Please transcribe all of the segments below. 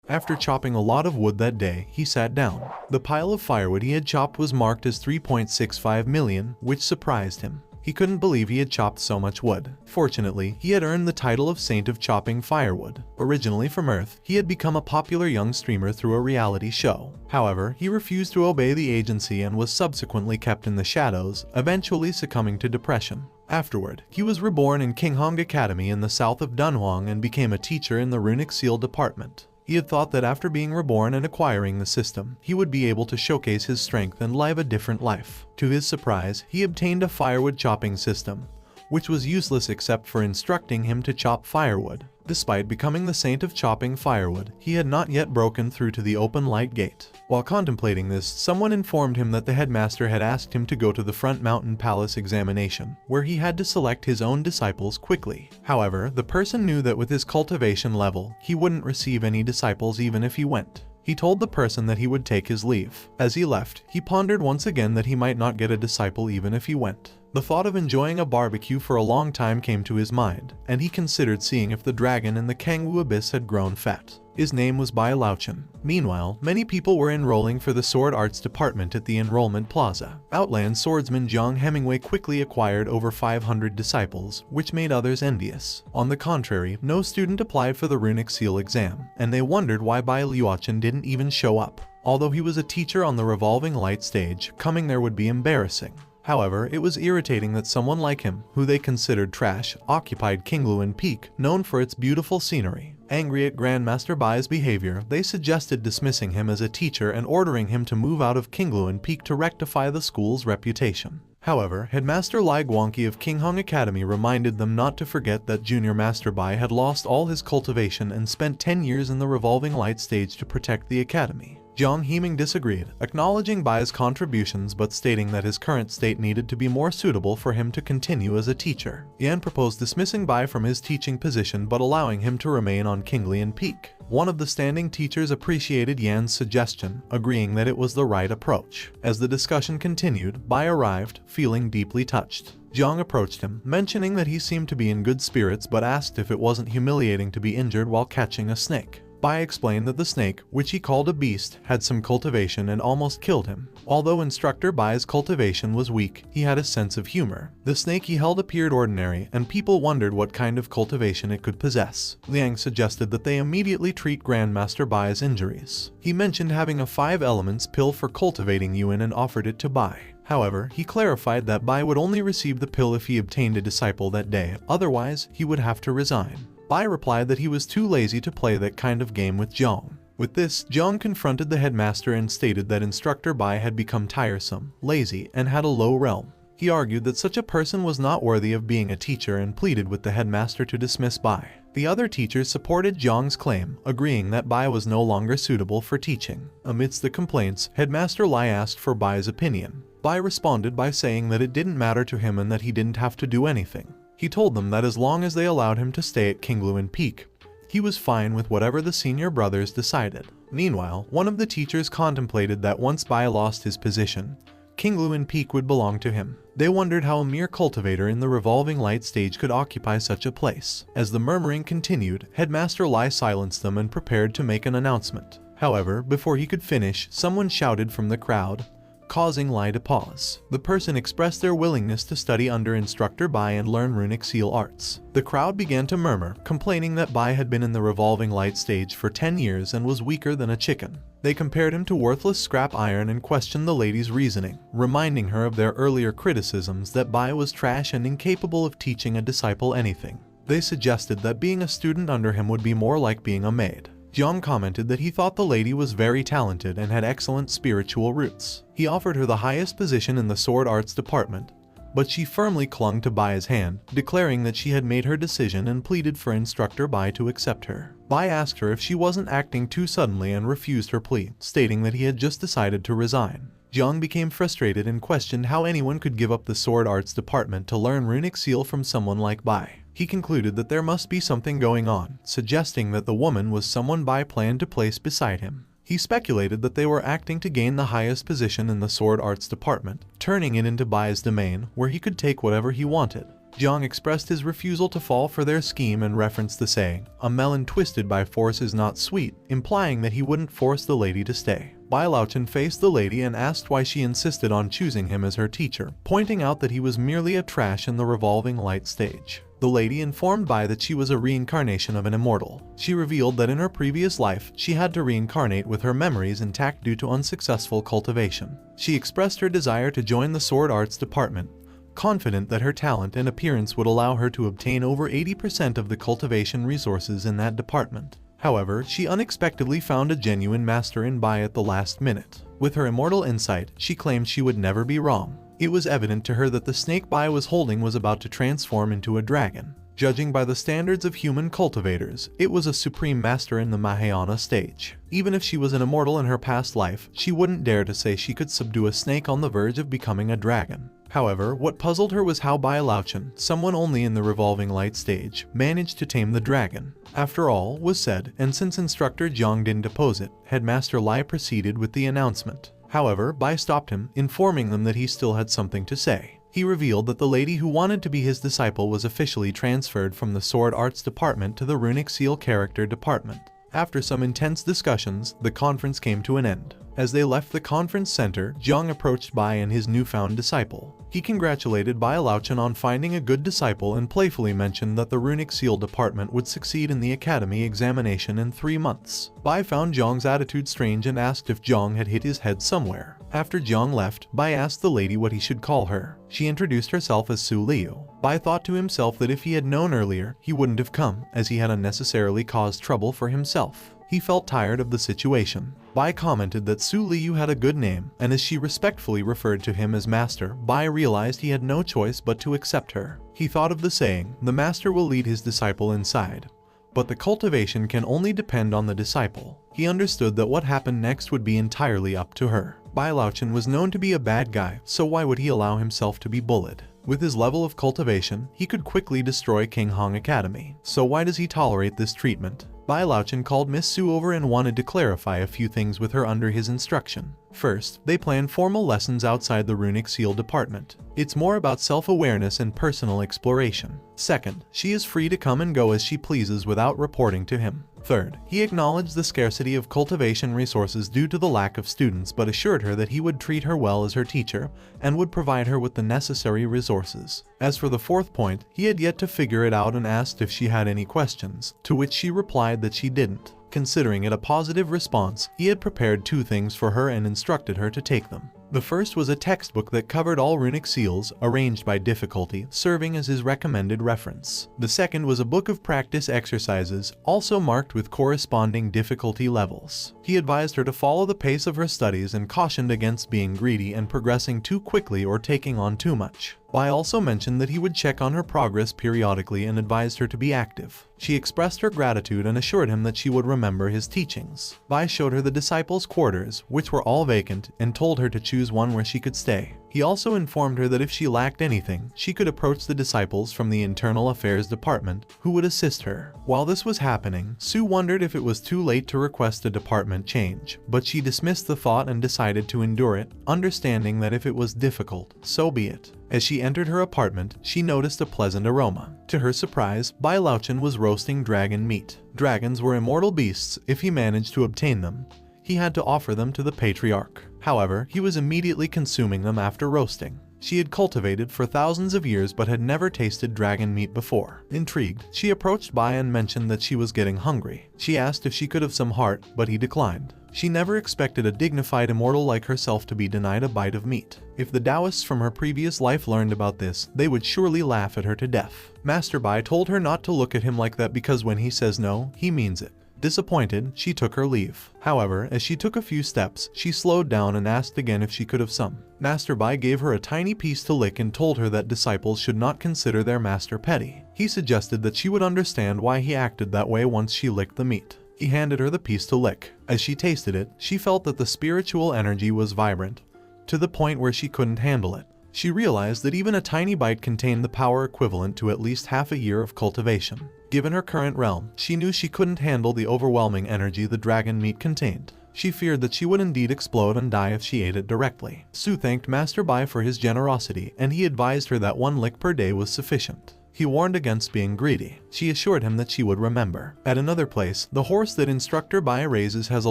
After chopping a lot of wood that day, he sat down. The pile of firewood he had chopped was marked as 3.65 million, which surprised him. He couldn't believe he had chopped so much wood. Fortunately, he had earned the title of Saint of Chopping Firewood. Originally from Earth, he had become a popular young streamer through a reality show. However, he refused to obey the agency and was subsequently kept in the shadows, eventually succumbing to depression. Afterward, he was reborn in Kinghong Academy in the south of Dunhuang and became a teacher in the Runic Seal department. He had thought that after being reborn and acquiring the system, he would be able to showcase his strength and live a different life. To his surprise, he obtained a firewood chopping system, which was useless except for instructing him to chop firewood. Despite becoming the saint of chopping firewood, he had not yet broken through to the open light gate. While contemplating this, someone informed him that the headmaster had asked him to go to the Front Mountain Palace examination, where he had to select his own disciples quickly. However, the person knew that with his cultivation level, he wouldn't receive any disciples even if he went. He told the person that he would take his leave. As he left, he pondered once again that he might not get a disciple even if he went. The thought of enjoying a barbecue for a long time came to his mind, and he considered seeing if the dragon in the Kangwu Abyss had grown fat. His name was Bai Laochen. Meanwhile, many people were enrolling for the Sword Arts Department at the Enrollment Plaza. Outland swordsman Jiang Hemingway quickly acquired over 500 disciples, which made others envious. On the contrary, no student applied for the Runic Seal exam, and they wondered why Bai Laochen didn't even show up. Although he was a teacher on the revolving light stage, coming there would be embarrassing. However, it was irritating that someone like him, who they considered trash, occupied Qingluan Peak, known for its beautiful scenery. Angry at Grandmaster Bai's behavior, they suggested dismissing him as a teacher and ordering him to move out of Qingluan Peak to rectify the school's reputation. However, Headmaster Lai Guangqi of Kinghong Academy reminded them not to forget that Junior Master Bai had lost all his cultivation and spent 10 years in the revolving light stage to protect the academy. Jiang Heming disagreed, acknowledging Bai's contributions but stating that his current state needed to be more suitable for him to continue as a teacher. Yan proposed dismissing Bai from his teaching position but allowing him to remain on Qinglian Peak. One of the standing teachers appreciated Yan's suggestion, agreeing that it was the right approach. As the discussion continued, Bai arrived, feeling deeply touched. Jiang approached him, mentioning that he seemed to be in good spirits but asked if it wasn't humiliating to be injured while catching a snake. Bai explained that the snake, which he called a beast, had some cultivation and almost killed him. Although Instructor Bai's cultivation was weak, he had a sense of humor. The snake he held appeared ordinary, and people wondered what kind of cultivation it could possess. Liang suggested that they immediately treat Grandmaster Bai's injuries. He mentioned having a 5 elements pill for cultivating Yuan and offered it to Bai. However, he clarified that Bai would only receive the pill if he obtained a disciple that day, otherwise he would have to resign. Bai replied that he was too lazy to play that kind of game with Jiang. With this, Jiang confronted the headmaster and stated that Instructor Bai had become tiresome, lazy, and had a low realm. He argued that such a person was not worthy of being a teacher and pleaded with the headmaster to dismiss Bai. The other teachers supported Jiang's claim, agreeing that Bai was no longer suitable for teaching. Amidst the complaints, Headmaster Lai asked for Bai's opinion. Bai responded by saying that it didn't matter to him and that he didn't have to do anything. He told them that as long as they allowed him to stay at Qingluan Peak, he was fine with whatever the senior brothers decided. Meanwhile, one of the teachers contemplated that once Bai lost his position, Qingluan Peak would belong to him. They wondered how a mere cultivator in the revolving light stage could occupy such a place. As the murmuring continued, Headmaster Lai silenced them and prepared to make an announcement. However, before he could finish, someone shouted from the crowd, causing Lai to pause. The person expressed their willingness to study under Instructor Bai and learn runic seal arts. The crowd began to murmur, complaining that Bai had been in the revolving light stage for 10 years and was weaker than a chicken. They compared him to worthless scrap iron and questioned the lady's reasoning, reminding her of their earlier criticisms that Bai was trash and incapable of teaching a disciple anything. They suggested that being a student under him would be more like being a maid. Jiang commented that he thought the lady was very talented and had excellent spiritual roots. He offered her the highest position in the Sword Arts Department, but she firmly clung to Bai's hand, declaring that she had made her decision and pleaded for Instructor Bai to accept her. Bai asked her if she wasn't acting too suddenly and refused her plea, stating that he had just decided to resign. Jiang became frustrated and questioned how anyone could give up the Sword Arts Department to learn runic seal from someone like Bai. He concluded that there must be something going on, suggesting that the woman was someone Bai planned to place beside him. He speculated that they were acting to gain the highest position in the Sword Arts Department, turning it into Bai's domain, where he could take whatever he wanted. Jiang expressed his refusal to fall for their scheme and referenced the saying, "A melon twisted by force is not sweet," implying that he wouldn't force the lady to stay. Bai Laochen faced the lady and asked why she insisted on choosing him as her teacher, pointing out that he was merely a trash in the revolving light stage. The lady informed Bai that she was a reincarnation of an immortal. She revealed that in her previous life, she had to reincarnate with her memories intact due to unsuccessful cultivation. She expressed her desire to join the sword arts department, confident that her talent and appearance would allow her to obtain over 80% of the cultivation resources in that department. However, she unexpectedly found a genuine master in Bai at the last minute. With her immortal insight, she claimed she would never be wrong. It was evident to her that the snake Bai was holding was about to transform into a dragon. Judging by the standards of human cultivators, it was a supreme master in the Mahayana stage. Even if she was an immortal in her past life, she wouldn't dare to say she could subdue a snake on the verge of becoming a dragon. However, what puzzled her was how Bai Laochen, someone only in the revolving light stage, managed to tame the dragon. After all was said, and since instructor Jiang didn't oppose it, Headmaster Lai proceeded with the announcement. However, Bai stopped him, informing them that he still had something to say. He revealed that the lady who wanted to be his disciple was officially transferred from the Sword Arts Department to the Runic Seal Character Department. After some intense discussions, the conference came to an end. As they left the conference center, Jiang approached Bai and his newfound disciple. He congratulated Bai Laochen on finding a good disciple and playfully mentioned that the Runic Seal Department would succeed in the academy examination in 3 months. Bai found Jiang's attitude strange and asked if Jiang had hit his head somewhere. After Jiang left, Bai asked the lady what he should call her. She introduced herself as Su Liu. Bai thought to himself that if he had known earlier, he wouldn't have come, as he had unnecessarily caused trouble for himself. He felt tired of the situation. Bai commented that Su Liu had a good name, and as she respectfully referred to him as master, Bai realized he had no choice but to accept her. He thought of the saying, "The master will lead his disciple inside." But the cultivation can only depend on the disciple. He understood that what happened next would be entirely up to her. Bai Laochen was known to be a bad guy, so why would he allow himself to be bullied? With his level of cultivation, he could quickly destroy King Hong Academy. So why does he tolerate this treatment? Bai Laochen called Miss Su over and wanted to clarify a few things with her under his instruction. First, they planned formal lessons outside the Runic Seal Department. It's more about self-awareness and personal exploration. Second, she is free to come and go as she pleases without reporting to him. Third, he acknowledged the scarcity of cultivation resources due to the lack of students but assured her that he would treat her well as her teacher and would provide her with the necessary resources. As for the fourth point, he had yet to figure it out and asked if she had any questions, to which she replied that she didn't. Considering it a positive response, he had prepared 2 things for her and instructed her to take them. The first was a textbook that covered all runic seals, arranged by difficulty, serving as his recommended reference. The second was a book of practice exercises, also marked with corresponding difficulty levels. He advised her to follow the pace of her studies and cautioned against being greedy and progressing too quickly or taking on too much. Bai also mentioned that he would check on her progress periodically and advised her to be active. She expressed her gratitude and assured him that she would remember his teachings. Bai showed her the disciples' quarters, which were all vacant, and told her to choose one where she could stay. He also informed her that if she lacked anything, she could approach the disciples from the Internal Affairs Department, who would assist her. While this was happening, Su wondered if it was too late to request a department change, but she dismissed the thought and decided to endure it, understanding that if it was difficult, so be it. As she entered her apartment, she noticed a pleasant aroma. To her surprise, Bai Laochen was roasting dragon meat. Dragons were immortal beasts. If he managed to obtain them, he had to offer them to the patriarch. However, he was immediately consuming them after roasting. She had cultivated for thousands of years but had never tasted dragon meat before. Intrigued, she approached Bai and mentioned that she was getting hungry. She asked if she could have some heart, but he declined. She never expected a dignified immortal like herself to be denied a bite of meat. If the Taoists from her previous life learned about this, they would surely laugh at her to death. Master Bai told her not to look at him like that because when he says no, he means it. Disappointed, she took her leave. However, as she took a few steps, she slowed down and asked again if she could have some. Master Bai gave her a tiny piece to lick and told her that disciples should not consider their master petty. He suggested that she would understand why he acted that way once she licked the meat. He handed her the piece to lick. As she tasted it, she felt that the spiritual energy was vibrant, to the point where she couldn't handle it. She realized that even a tiny bite contained the power equivalent to at least half a year of cultivation. Given her current realm, she knew she couldn't handle the overwhelming energy the dragon meat contained. She feared that she would indeed explode and die if she ate it directly. Su thanked Master Bai for his generosity, and he advised her that 1 lick per day was sufficient. He warned against being greedy. She assured him that she would remember. At another place, the horse that Instructor Bai raises has a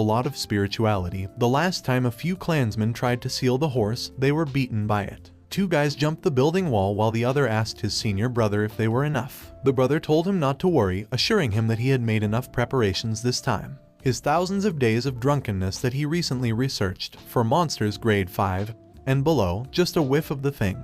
lot of spirituality. The last time a few clansmen tried to seal the horse, they were beaten by it. 2 guys jumped the building wall while the other asked his senior brother if they were enough. The brother told him not to worry, assuring him that he had made enough preparations this time. His thousands of days of drunkenness that he recently researched for monsters grade 5 and below, just a whiff of the thing,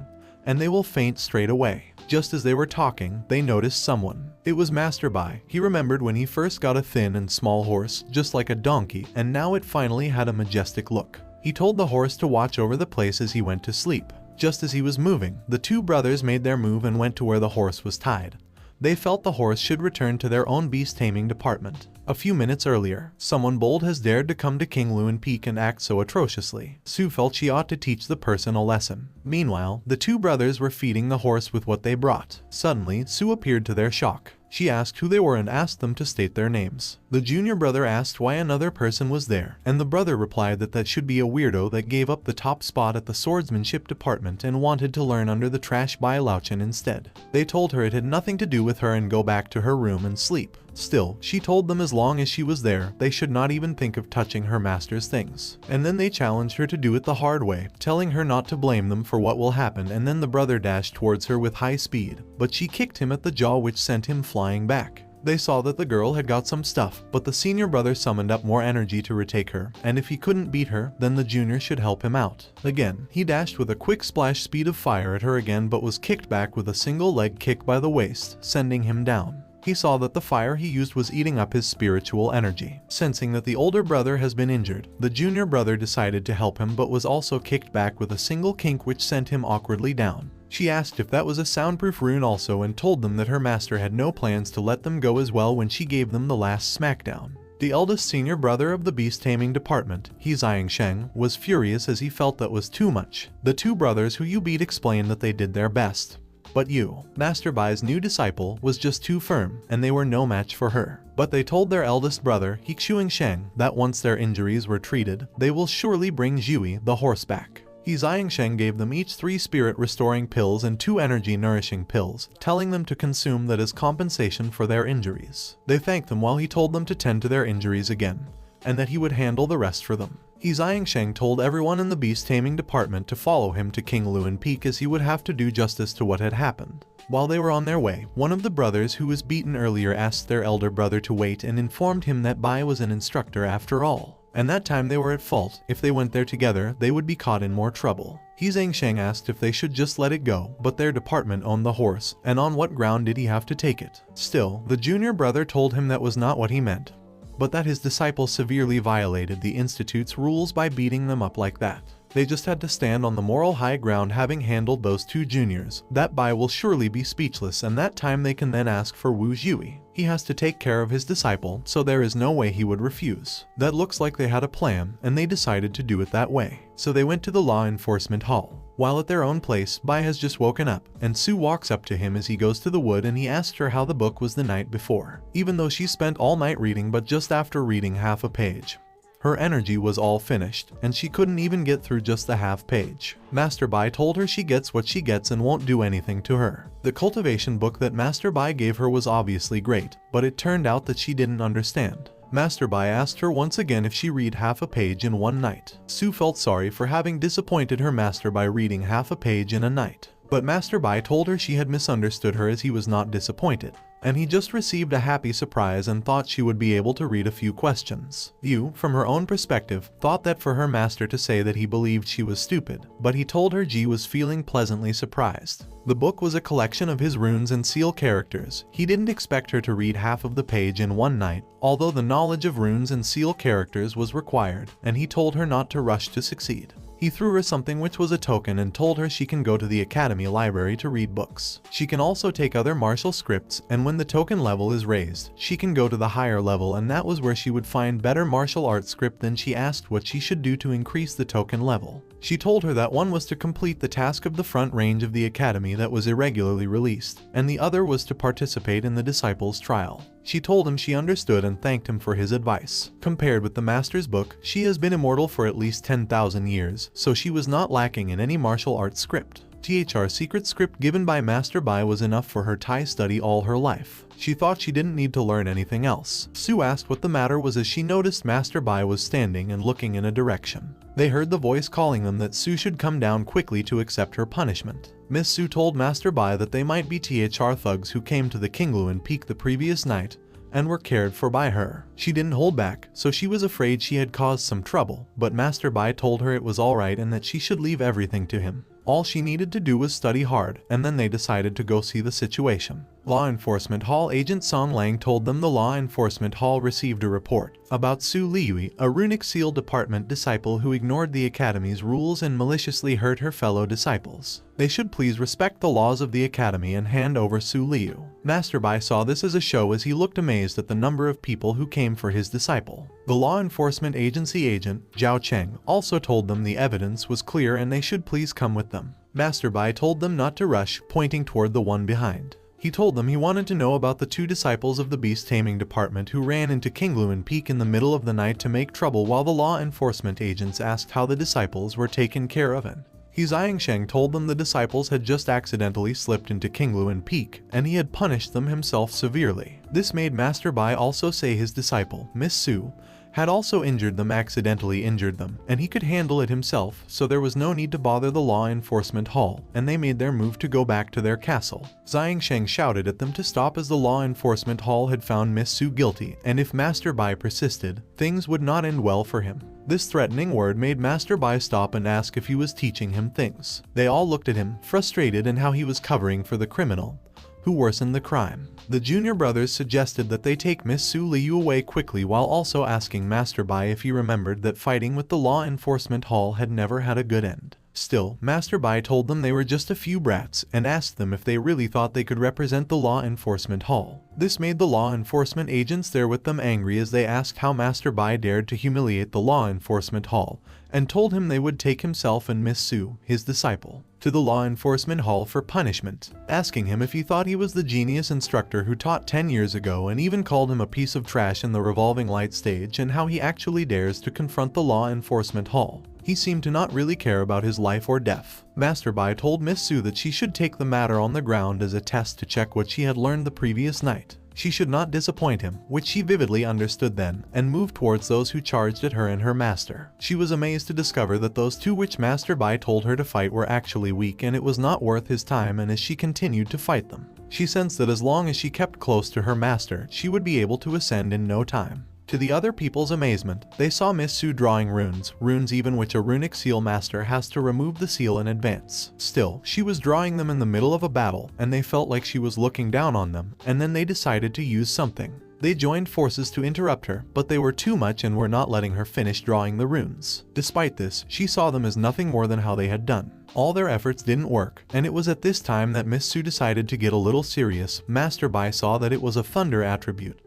and they will faint straight away. Just as they were talking, they noticed someone. It was Master Bai. He remembered when he first got a thin and small horse, just like a donkey, and now it finally had a majestic look. He told the horse to watch over the place as he went to sleep. Just as he was moving, the 2 brothers made their move and went to where the horse was tied. They felt the horse should return to their own beast taming department. A few minutes earlier, someone bold has dared to come to King Luin Peak and act so atrociously. Su felt she ought to teach the person a lesson. Meanwhile, the 2 brothers were feeding the horse with what they brought. Suddenly, Su appeared to their shock. She asked who they were and asked them to state their names. The junior brother asked why another person was there, and the brother replied that that should be a weirdo that gave up the top spot at the swordsmanship department and wanted to learn under the trash Bai Lauchen instead. They told her it had nothing to do with her and go back to her room and sleep. Still, she told them as long as she was there, they should not even think of touching her master's things. And then they challenged her to do it the hard way, telling her not to blame them for what will happen, and then the brother dashed towards her with high speed, but she kicked him at the jaw which sent him flying back. They saw that the girl had got some stuff, but the senior brother summoned up more energy to retake her, and if he couldn't beat her, then the junior should help him out. Again, he dashed with a quick splash speed of fire at her again but was kicked back with a single leg kick by the waist, sending him down. He saw that the fire he used was eating up his spiritual energy. Sensing that the older brother has been injured, the junior brother decided to help him but was also kicked back with a single kink which sent him awkwardly down. She asked if that was a soundproof rune also and told them that her master had no plans to let them go as well when she gave them the last smackdown. The eldest senior brother of the beast taming department, He Sheng, was furious as he felt that was too much. The 2 brothers who you beat explained that they did their best. But you, Master Bai's new disciple, was just too firm, and they were no match for her. But they told their eldest brother, He Sheng, that once their injuries were treated, they will surely bring Jiui, the horse, back. He Sheng gave them each 3 spirit-restoring pills and 2 energy-nourishing pills, telling them to consume that as compensation for their injuries. They thanked them while he told them to tend to their injuries again, and that he would handle the rest for them. He Sheng told everyone in the beast taming department to follow him to King Luin Peak as he would have to do justice to what had happened. While they were on their way, one of the brothers who was beaten earlier asked their elder brother to wait and informed him that Bai was an instructor after all. And that time they were at fault. If they went there together, they would be caught in more trouble. He Sheng asked if they should just let it go, but their department owned the horse, and on what ground did he have to take it? Still, the junior brother told him that was not what he meant, but that his disciple severely violated the Institute's rules by beating them up like that. They just had to stand on the moral high ground having handled those 2 juniors. That Bai will surely be speechless, and that time they can then ask for Wu Jiui. He has to take care of his disciple, so there is no way he would refuse. That looks like they had a plan, and they decided to do it that way. So they went to the law enforcement hall. While at their own place, Bai has just woken up, and Su walks up to him as he goes to the wood and he asks her how the book was the night before. Even though she spent all night reading but just after reading half a page, her energy was all finished, and she couldn't even get through just the half page. Master Bai told her she gets what she gets and won't do anything to her. The cultivation book that Master Bai gave her was obviously great, but it turned out that she didn't understand. Master Bai asked her once again if she read half a page in one night. Su felt sorry for having disappointed her master by reading half a page in a night. But Master Bai told her she had misunderstood her as he was not disappointed, and he just received a happy surprise and thought she would be able to read a few questions. Yu, from her own perspective, thought that for her master to say that he believed she was stupid, but he told her Ji was feeling pleasantly surprised. The book was a collection of his runes and seal characters. He didn't expect her to read half of the page in one night, although the knowledge of runes and seal characters was required, and he told her not to rush to succeed. He threw her something which was a token and told her she can go to the academy library to read books. She can also take other martial scripts, and when the token level is raised, she can go to the higher level, and that was where she would find better martial arts script. Then she asked what she should do to increase the token level. She told her that one was to complete the task of the front range of the academy that was irregularly released, and the other was to participate in the disciples' trial. She told him she understood and thanked him for his advice. Compared with the master's book, she has been immortal for at least 10,000 years, so she was not lacking in any martial arts script. Secret script given by Master Bai was enough for her Thai study all her life. She thought she didn't need to learn anything else. Sue asked what the matter was as she noticed Master Bai was standing and looking in a direction. They heard the voice calling them that Sue should come down quickly to accept her punishment. Miss Sue told Master Bai that they might be thugs who came to the Kingluan Peak the previous night and were cared for by her. She didn't hold back, so she was afraid she had caused some trouble, but Master Bai told her it was alright and that she should leave everything to him. All she needed to do was study hard, and then they decided to go see the situation. Law Enforcement Hall agent Song Lang told them the Law Enforcement Hall received a report about Su Liui, a runic seal department disciple who ignored the academy's rules and maliciously hurt her fellow disciples. They should please respect the laws of the academy and hand over Su Liu. Master Bai saw this as a show as he looked amazed at the number of people who came for his disciple. The law enforcement agency agent, Zhao Cheng, also told them the evidence was clear and they should please come with them. Master Bai told them not to rush, pointing toward the one behind. He told them he wanted to know about the two disciples of the beast taming department who ran into Kingluan Peak in the middle of the night to make trouble while the law enforcement agents asked how the disciples were taken care of. He Xiangsheng told them the disciples had just accidentally slipped into Kingluan Peak, and he had punished them himself severely. This made Master Bai also say his disciple, Miss Su, had also accidentally injured them, and he could handle it himself, so there was no need to bother the law enforcement hall, and they made their move to go back to their castle. Xiangsheng shouted at them to stop as the law enforcement hall had found Miss Su guilty, and if Master Bai persisted, things would not end well for him. This threatening word made Master Bai stop and ask if he was teaching him things. They all looked at him, frustrated in how he was covering for the criminal who worsened the crime. The junior brothers suggested that they take Miss Su Liu away quickly while also asking Master Bai if he remembered that fighting with the law enforcement hall had never had a good end. Still, Master Bai told them they were just a few brats and asked them if they really thought they could represent the law enforcement hall. This made the law enforcement agents there with them angry as they asked how Master Bai dared to humiliate the law enforcement hall, and told him they would take himself and Miss Su, his disciple, to the law enforcement hall for punishment, asking him if he thought he was the genius instructor who taught 10 years ago and even called him a piece of trash in the revolving light stage and how he actually dares to confront the law enforcement hall. He seemed to not really care about his life or death. Master Bai told Miss Su that she should take the matter on the ground as a test to check what she had learned the previous night. She should not disappoint him, which she vividly understood then, and moved towards those who charged at her and her master. She was amazed to discover that those two which Master Bai told her to fight were actually weak and it was not worth his time, and as she continued to fight them, she sensed that as long as she kept close to her master, she would be able to ascend in no time. To the other people's amazement, they saw Miss Su drawing runes even which a runic seal master has to remove the seal in advance. Still, she was drawing them in the middle of a battle, and they felt like she was looking down on them, and then they decided to use something. They joined forces to interrupt her, but they were too much and were not letting her finish drawing the runes. Despite this, she saw them as nothing more than how they had done. All their efforts didn't work, and it was at this time that Miss Su decided to get a little serious. Master Bai saw that it was a thunder attribute,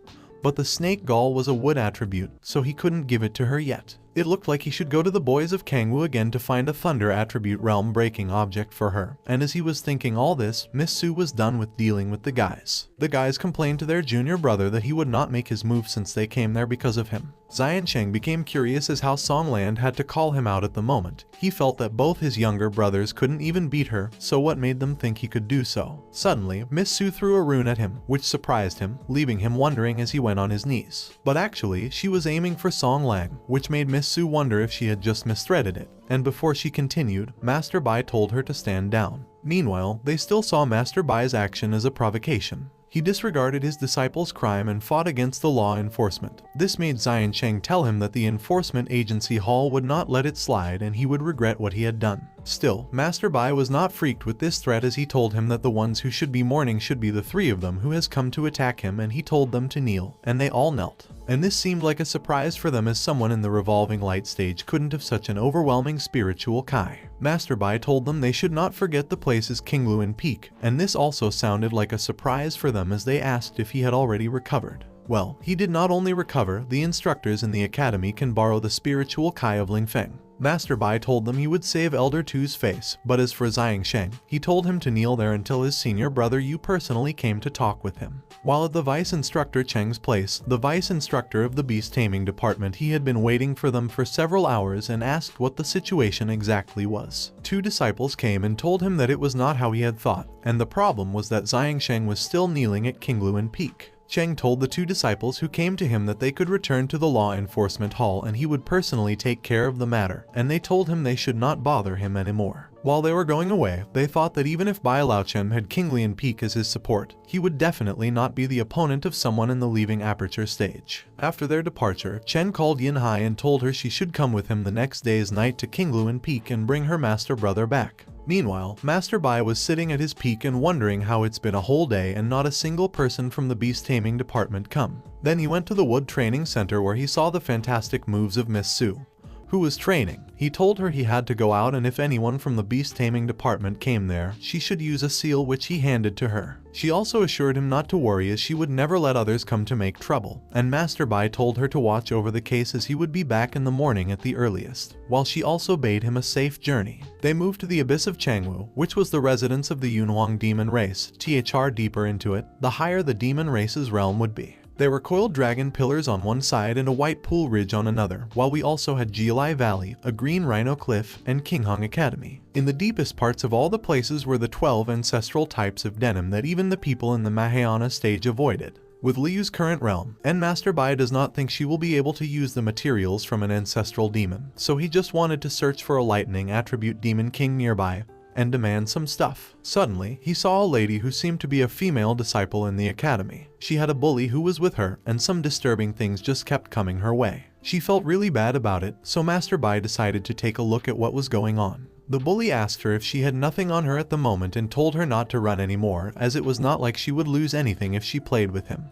but the snake gall was a wood attribute, so he couldn't give it to her yet. It looked like he should go to the boys of Kangwu again to find a thunder attribute realm-breaking object for her, and as he was thinking all this, Miss Su was done with dealing with the guys. The guys complained to their junior brother that he would not make his move since they came there because of him. Xiansheng became curious as how Songland had to call him out at the moment. He felt that both his younger brothers couldn't even beat her, so what made them think he could do so? Suddenly, Miss Su threw a rune at him, which surprised him, leaving him wondering as he went on his knees. But actually, she was aiming for Song Lang, which made Miss Su wonder if she had just misthreaded it, and before she continued, Master Bai told her to stand down. Meanwhile, they still saw Master Bai's action as a provocation. He disregarded his disciple's crime and fought against the law enforcement. This made Xiansheng tell him that the enforcement agency hall would not let it slide and he would regret what he had done. Still, Master Bai was not freaked with this threat as he told him that the ones who should be mourning should be the three of them who has come to attack him, and he told them to kneel, and they all knelt. And this seemed like a surprise for them as someone in the revolving light stage couldn't have such an overwhelming spiritual kai. Master Bai told them they should not forget the place's Kingluan Peak, and this also sounded like a surprise for them as they asked if he had already recovered. Well, he did not only recover, the instructors in the academy can borrow the spiritual kai of Lingfeng. Master Bai told them he would save Elder Tu's face, but as for Xiang Sheng, he told him to kneel there until his senior brother Yu personally came to talk with him. While at the vice instructor Cheng's place, the vice instructor of the beast taming department, he had been waiting for them for several hours and asked what the situation exactly was. Two disciples came and told him that it was not how he had thought, and the problem was that Xiang Sheng was still kneeling at Qingluan Peak. Cheng told the two disciples who came to him that they could return to the law enforcement hall and he would personally take care of the matter, and they told him they should not bother him anymore. While they were going away, they thought that even if Bai Laochen had Qingluan Peak as his support, he would definitely not be the opponent of someone in the leaving aperture stage. After their departure, Chen called Yin Hai and told her she should come with him the next day's night to Qingluan Peak and bring her master brother back. Meanwhile, Master Bai was sitting at his peak and wondering how it's been a whole day and not a single person from the beast taming department come. Then he went to the wood training center where he saw the fantastic moves of Miss Su, who was training. He told her he had to go out and if anyone from the beast taming department came there, she should use a seal, which he handed to her. She also assured him not to worry as she would never let others come to make trouble, and Master Bai told her to watch over the case as he would be back in the morning at the earliest, while she also bade him a safe journey. They moved to the abyss of Changwu, which was the residence of the Yunhuang demon race. Deeper into it, the higher the demon race's realm would be. There were coiled dragon pillars on one side and a white pool ridge on another, while we also had Jilai Valley, a green rhino cliff, and Qinghong Academy. In the deepest parts of all the places were the 12 ancestral types of denim that even the people in the Mahayana stage avoided. With Liu's current realm, and Master Bai does not think she will be able to use the materials from an ancestral demon, so he just wanted to search for a lightning attribute demon king nearby and demand some stuff. Suddenly, he saw a lady who seemed to be a female disciple in the academy. She had a bully who was with her, and some disturbing things just kept coming her way. She felt really bad about it, so Master Bai decided to take a look at what was going on. The bully asked her if she had nothing on her at the moment and told her not to run anymore, as it was not like she would lose anything if she played with him.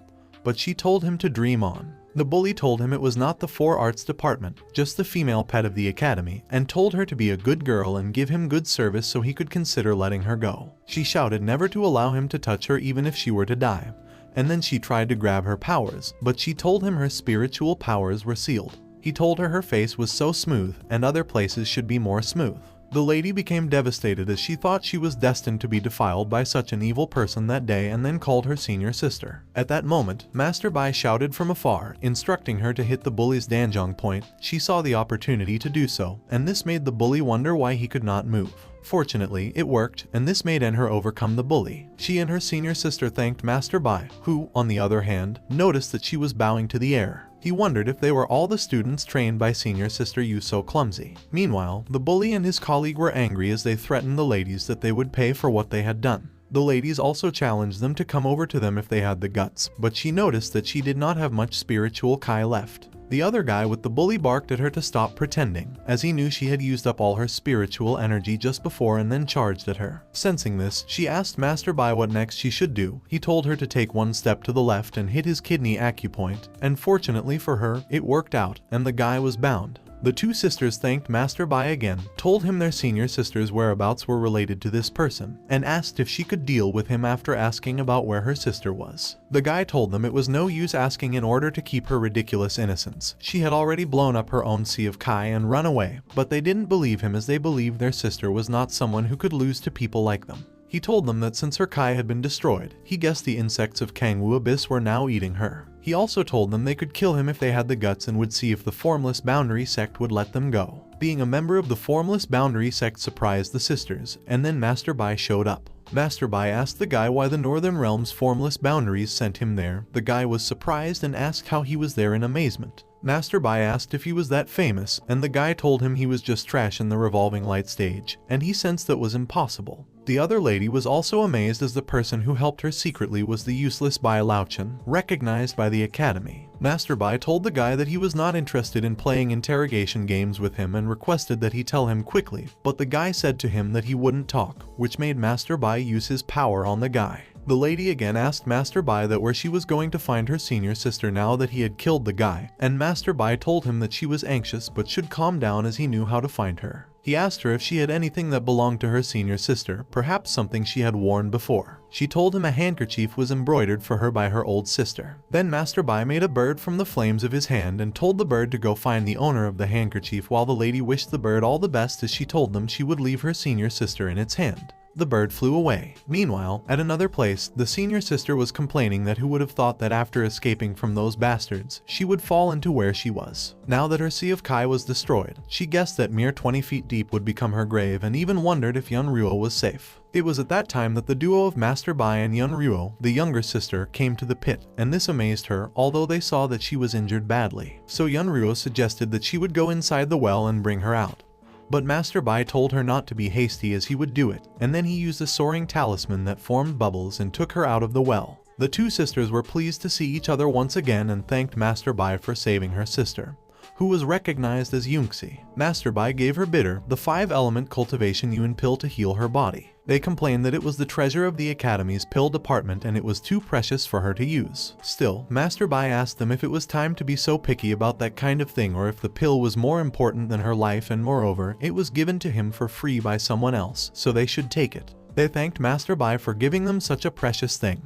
But she told him to dream on. The bully told him it was not the 4 arts department, just the female pet of the academy, and told her to be a good girl and give him good service so he could consider letting her go. She shouted never to allow him to touch her even if she were to die, and then she tried to grab her powers, but she told him her spiritual powers were sealed. He told her face was so smooth and other places should be more smooth. The lady became devastated as she thought she was destined to be defiled by such an evil person that day and then called her senior sister. At that moment, Master Bai shouted from afar, instructing her to hit the bully's danjiang point. She saw the opportunity to do so, and this made the bully wonder why he could not move. Fortunately, it worked, and this made her overcome the bully. She and her senior sister thanked Master Bai, who, on the other hand, noticed that she was bowing to the air. He wondered if they were all the students trained by senior sister Yu so clumsy. Meanwhile, the bully and his colleague were angry as they threatened the ladies that they would pay for what they had done. The ladies also challenged them to come over to them if they had the guts, but she noticed that she did not have much spiritual kai left. The other guy with the bully barked at her to stop pretending, as he knew she had used up all her spiritual energy just before and then charged at her. Sensing this, she asked Master Bai what next she should do. He told her to take one step to the left and hit his kidney acupoint, and fortunately for her, it worked out, and the guy was bound. The two sisters thanked Master Bai again, told him their senior sister's whereabouts were related to this person, and asked if she could deal with him after asking about where her sister was. The guy told them it was no use asking in order to keep her ridiculous innocence. She had already blown up her own sea of kai and run away, but they didn't believe him as they believed their sister was not someone who could lose to people like them. He told them that since her kai had been destroyed, he guessed the insects of Kangwu Abyss were now eating her. He also told them they could kill him if they had the guts and would see if the Formless Boundary sect would let them go. Being a member of the Formless Boundary sect surprised the sisters, and then Master Bai showed up. Master Bai asked the guy why the Northern Realm's Formless Boundaries sent him there. The guy was surprised and asked how he was there in amazement. Master Bai asked if he was that famous, and the guy told him he was just trash in the revolving light stage, and he sensed that was impossible. The other lady was also amazed as the person who helped her secretly was the useless Bai Laochen, recognized by the academy. Master Bai told the guy that he was not interested in playing interrogation games with him and requested that he tell him quickly, but the guy said to him that he wouldn't talk, which made Master Bai use his power on the guy. The lady again asked Master Bai that where she was going to find her senior sister now that he had killed the guy, and Master Bai told him that she was anxious but should calm down as he knew how to find her. He asked her if she had anything that belonged to her senior sister, perhaps something she had worn before. She told him a handkerchief was embroidered for her by her old sister. Then Master Bai made a bird from the flames of his hand and told the bird to go find the owner of the handkerchief, while the lady wished the bird all the best as she told them she would leave her senior sister in its hand. The bird flew away. Meanwhile, at another place, the senior sister was complaining that who would have thought that after escaping from those bastards, she would fall into where she was. Now that her Sea of Kai was destroyed, she guessed that mere 20 feet deep would become her grave and even wondered if Yun Ruo was safe. It was at that time that the duo of Master Bai and Yun Ruo, the younger sister, came to the pit, and this amazed her, although they saw that she was injured badly. So Yun Ruo suggested that she would go inside the well and bring her out. But Master Bai told her not to be hasty as he would do it, and then he used a soaring talisman that formed bubbles and took her out of the well. The two sisters were pleased to see each other once again and thanked Master Bai for saving her sister, who was recognized as Yunxi. Master Bai gave her bitter, the 5-element cultivation Yuan pill to heal her body. They complained that it was the treasure of the Academy's pill department and it was too precious for her to use. Still, Master Bai asked them if it was time to be so picky about that kind of thing or if the pill was more important than her life, and moreover, it was given to him for free by someone else, so they should take it. They thanked Master Bai for giving them such a precious thing,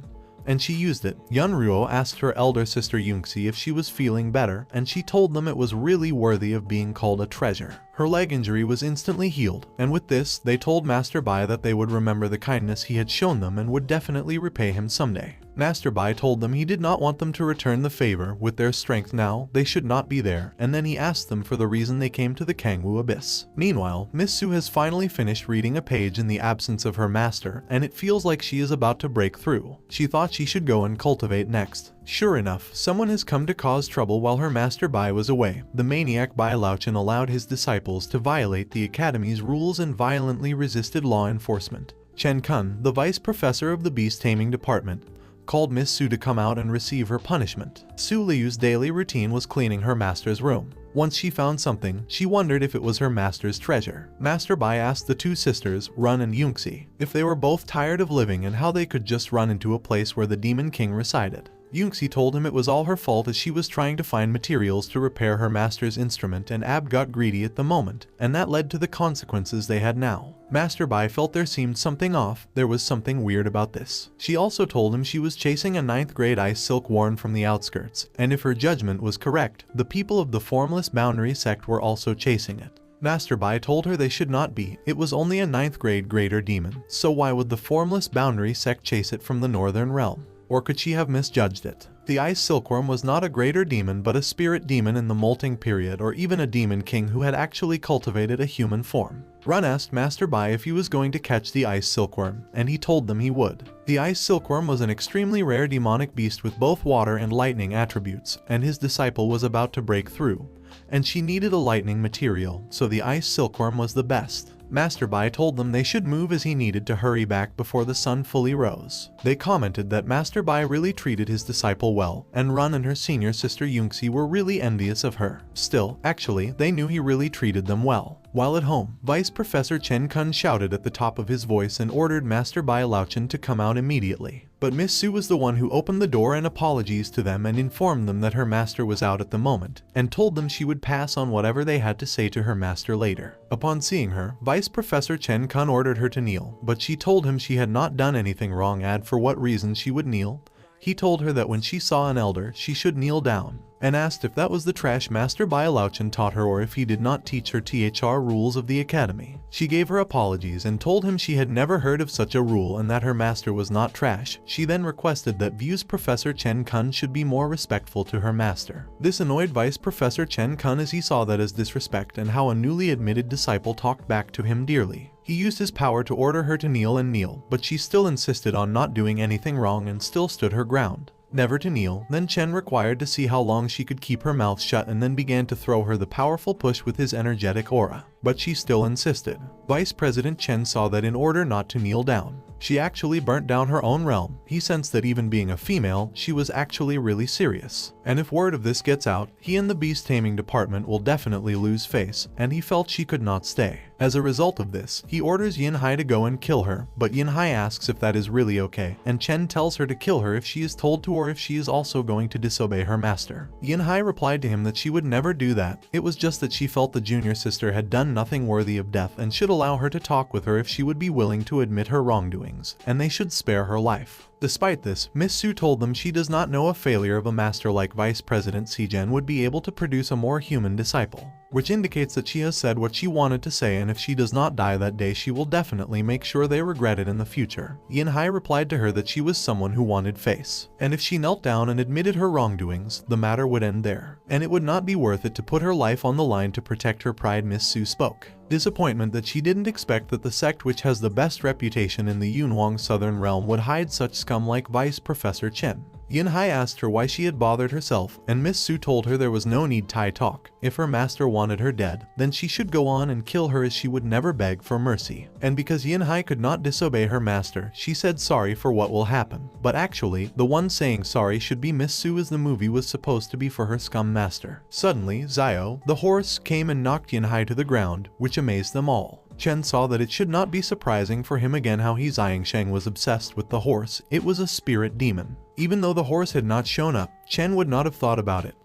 and she used it. Yun Ruo asked her elder sister Yunxi if she was feeling better, and she told them it was really worthy of being called a treasure. Her leg injury was instantly healed, and with this, they told Master Bai that they would remember the kindness he had shown them and would definitely repay him someday. Master Bai told them he did not want them to return the favor. With their strength now, they should not be there, and then he asked them for the reason they came to the Kangwu Abyss. Meanwhile, Miss Su has finally finished reading a page in the absence of her master, and it feels like she is about to break through. She thought she should go and cultivate next. Sure enough, someone has come to cause trouble while her Master Bai was away. The maniac Bai Laochen allowed his disciples to violate the Academy's rules and violently resisted law enforcement. Chen Kun, the vice professor of the beast taming department, called Miss Su to come out and receive her punishment. Su Liu's daily routine was cleaning her master's room. Once she found something, she wondered if it was her master's treasure. Master Bai asked the two sisters, Run and Yunxi, if they were both tired of living and how they could just run into a place where the Demon King resided. Yunxi told him it was all her fault as she was trying to find materials to repair her master's instrument and Ab got greedy at the moment, and that led to the consequences they had now. Master Bai felt there seemed something off. There was something weird about this. She also told him she was chasing a 9th grade ice silk worn from the outskirts, and if her judgment was correct, the people of the Formless Boundary sect were also chasing it. Master Bai told her they should not be. It was only a 9th grade greater demon, so why would the Formless Boundary sect chase it from the Northern Realm? Or could she have misjudged it? The ice silkworm was not a greater demon but a spirit demon in the molting period, or even a demon king who had actually cultivated a human form. Run asked Master Bai if he was going to catch the ice silkworm, and he told them he would. The ice silkworm was an extremely rare demonic beast with both water and lightning attributes, and his disciple was about to break through, and she needed a lightning material, so the ice silkworm was the best. Master Bai told them they should move as he needed to hurry back before the sun fully rose. They commented that Master Bai really treated his disciple well, and Run and her senior sister Yunxi were really envious of her. Still, actually, they knew he really treated them well. While at home, Vice Professor Chen Kun shouted at the top of his voice and ordered Master Bai Laochen to come out immediately. But Miss Su was the one who opened the door and apologies to them and informed them that her master was out at the moment, and told them she would pass on whatever they had to say to her master later. Upon seeing her, Vice Professor Chen Kun ordered her to kneel, but she told him she had not done anything wrong and for what reason she would kneel. He told her that when she saw an elder, she should kneel down, and asked if that was the trash Master Bai Laochen taught her or if he did not teach her THR rules of the academy. She gave her apologies and told him she had never heard of such a rule and that her master was not trash. She then requested that View's Professor Chen Kun should be more respectful to her master. This annoyed Vice Professor Chen Kun as he saw that as disrespect and how a newly admitted disciple talked back to him dearly. He used his power to order her to kneel, but she still insisted on not doing anything wrong and still stood her ground. Never to kneel, then Chen required to see how long she could keep her mouth shut and then began to throw her the powerful push with his energetic aura. but she still insisted. Vice President Chen saw that in order not to kneel down, she actually burnt down her own realm. He sensed that even being a female, she was actually really serious. And if word of this gets out, he and the beast taming department will definitely lose face, and he felt she could not stay. As a result of this, he orders Yinhai to go and kill her, but Yinhai asks if that is really okay, and Chen tells her to kill her if she is told to or if she is also going to disobey her master. Yinhai replied to him that she would never do that, it was just that she felt the junior sister had done nothing worthy of death and should allow her to talk with her if she would be willing to admit her wrongdoings, and they should spare her life. Despite this, Miss Su told them she does not know a failure of a master like Vice President Sijen would be able to produce a more human disciple, which indicates that she has said what she wanted to say, and if she does not die that day she will definitely make sure they regret it in the future. Yinhai replied to her that she was someone who wanted face, and if she knelt down and admitted her wrongdoings, the matter would end there, and it would not be worth it to put her life on the line to protect her pride. Miss Su spoke. Disappointment that she didn't expect that the sect which has the best reputation in the Yunhuang Southern Realm would hide such scum like Vice Professor Chen. Yinhai asked her why she had bothered herself, and Miss Su told her there was no need to talk. If her master wanted her dead, then she should go on and kill her as she would never beg for mercy. And because Yinhai could not disobey her master, she said sorry for what will happen. But actually, the one saying sorry should be Miss Su, as the movie was supposed to be for her scum master. Suddenly, Zio, the horse, came and knocked Yinhai to the ground, which amazed them all. Chen saw that it should not be surprising for him again how he Xiangsheng was obsessed with the horse. It was a spirit demon. Even though the horse had not shown up, Chen would not have thought about it.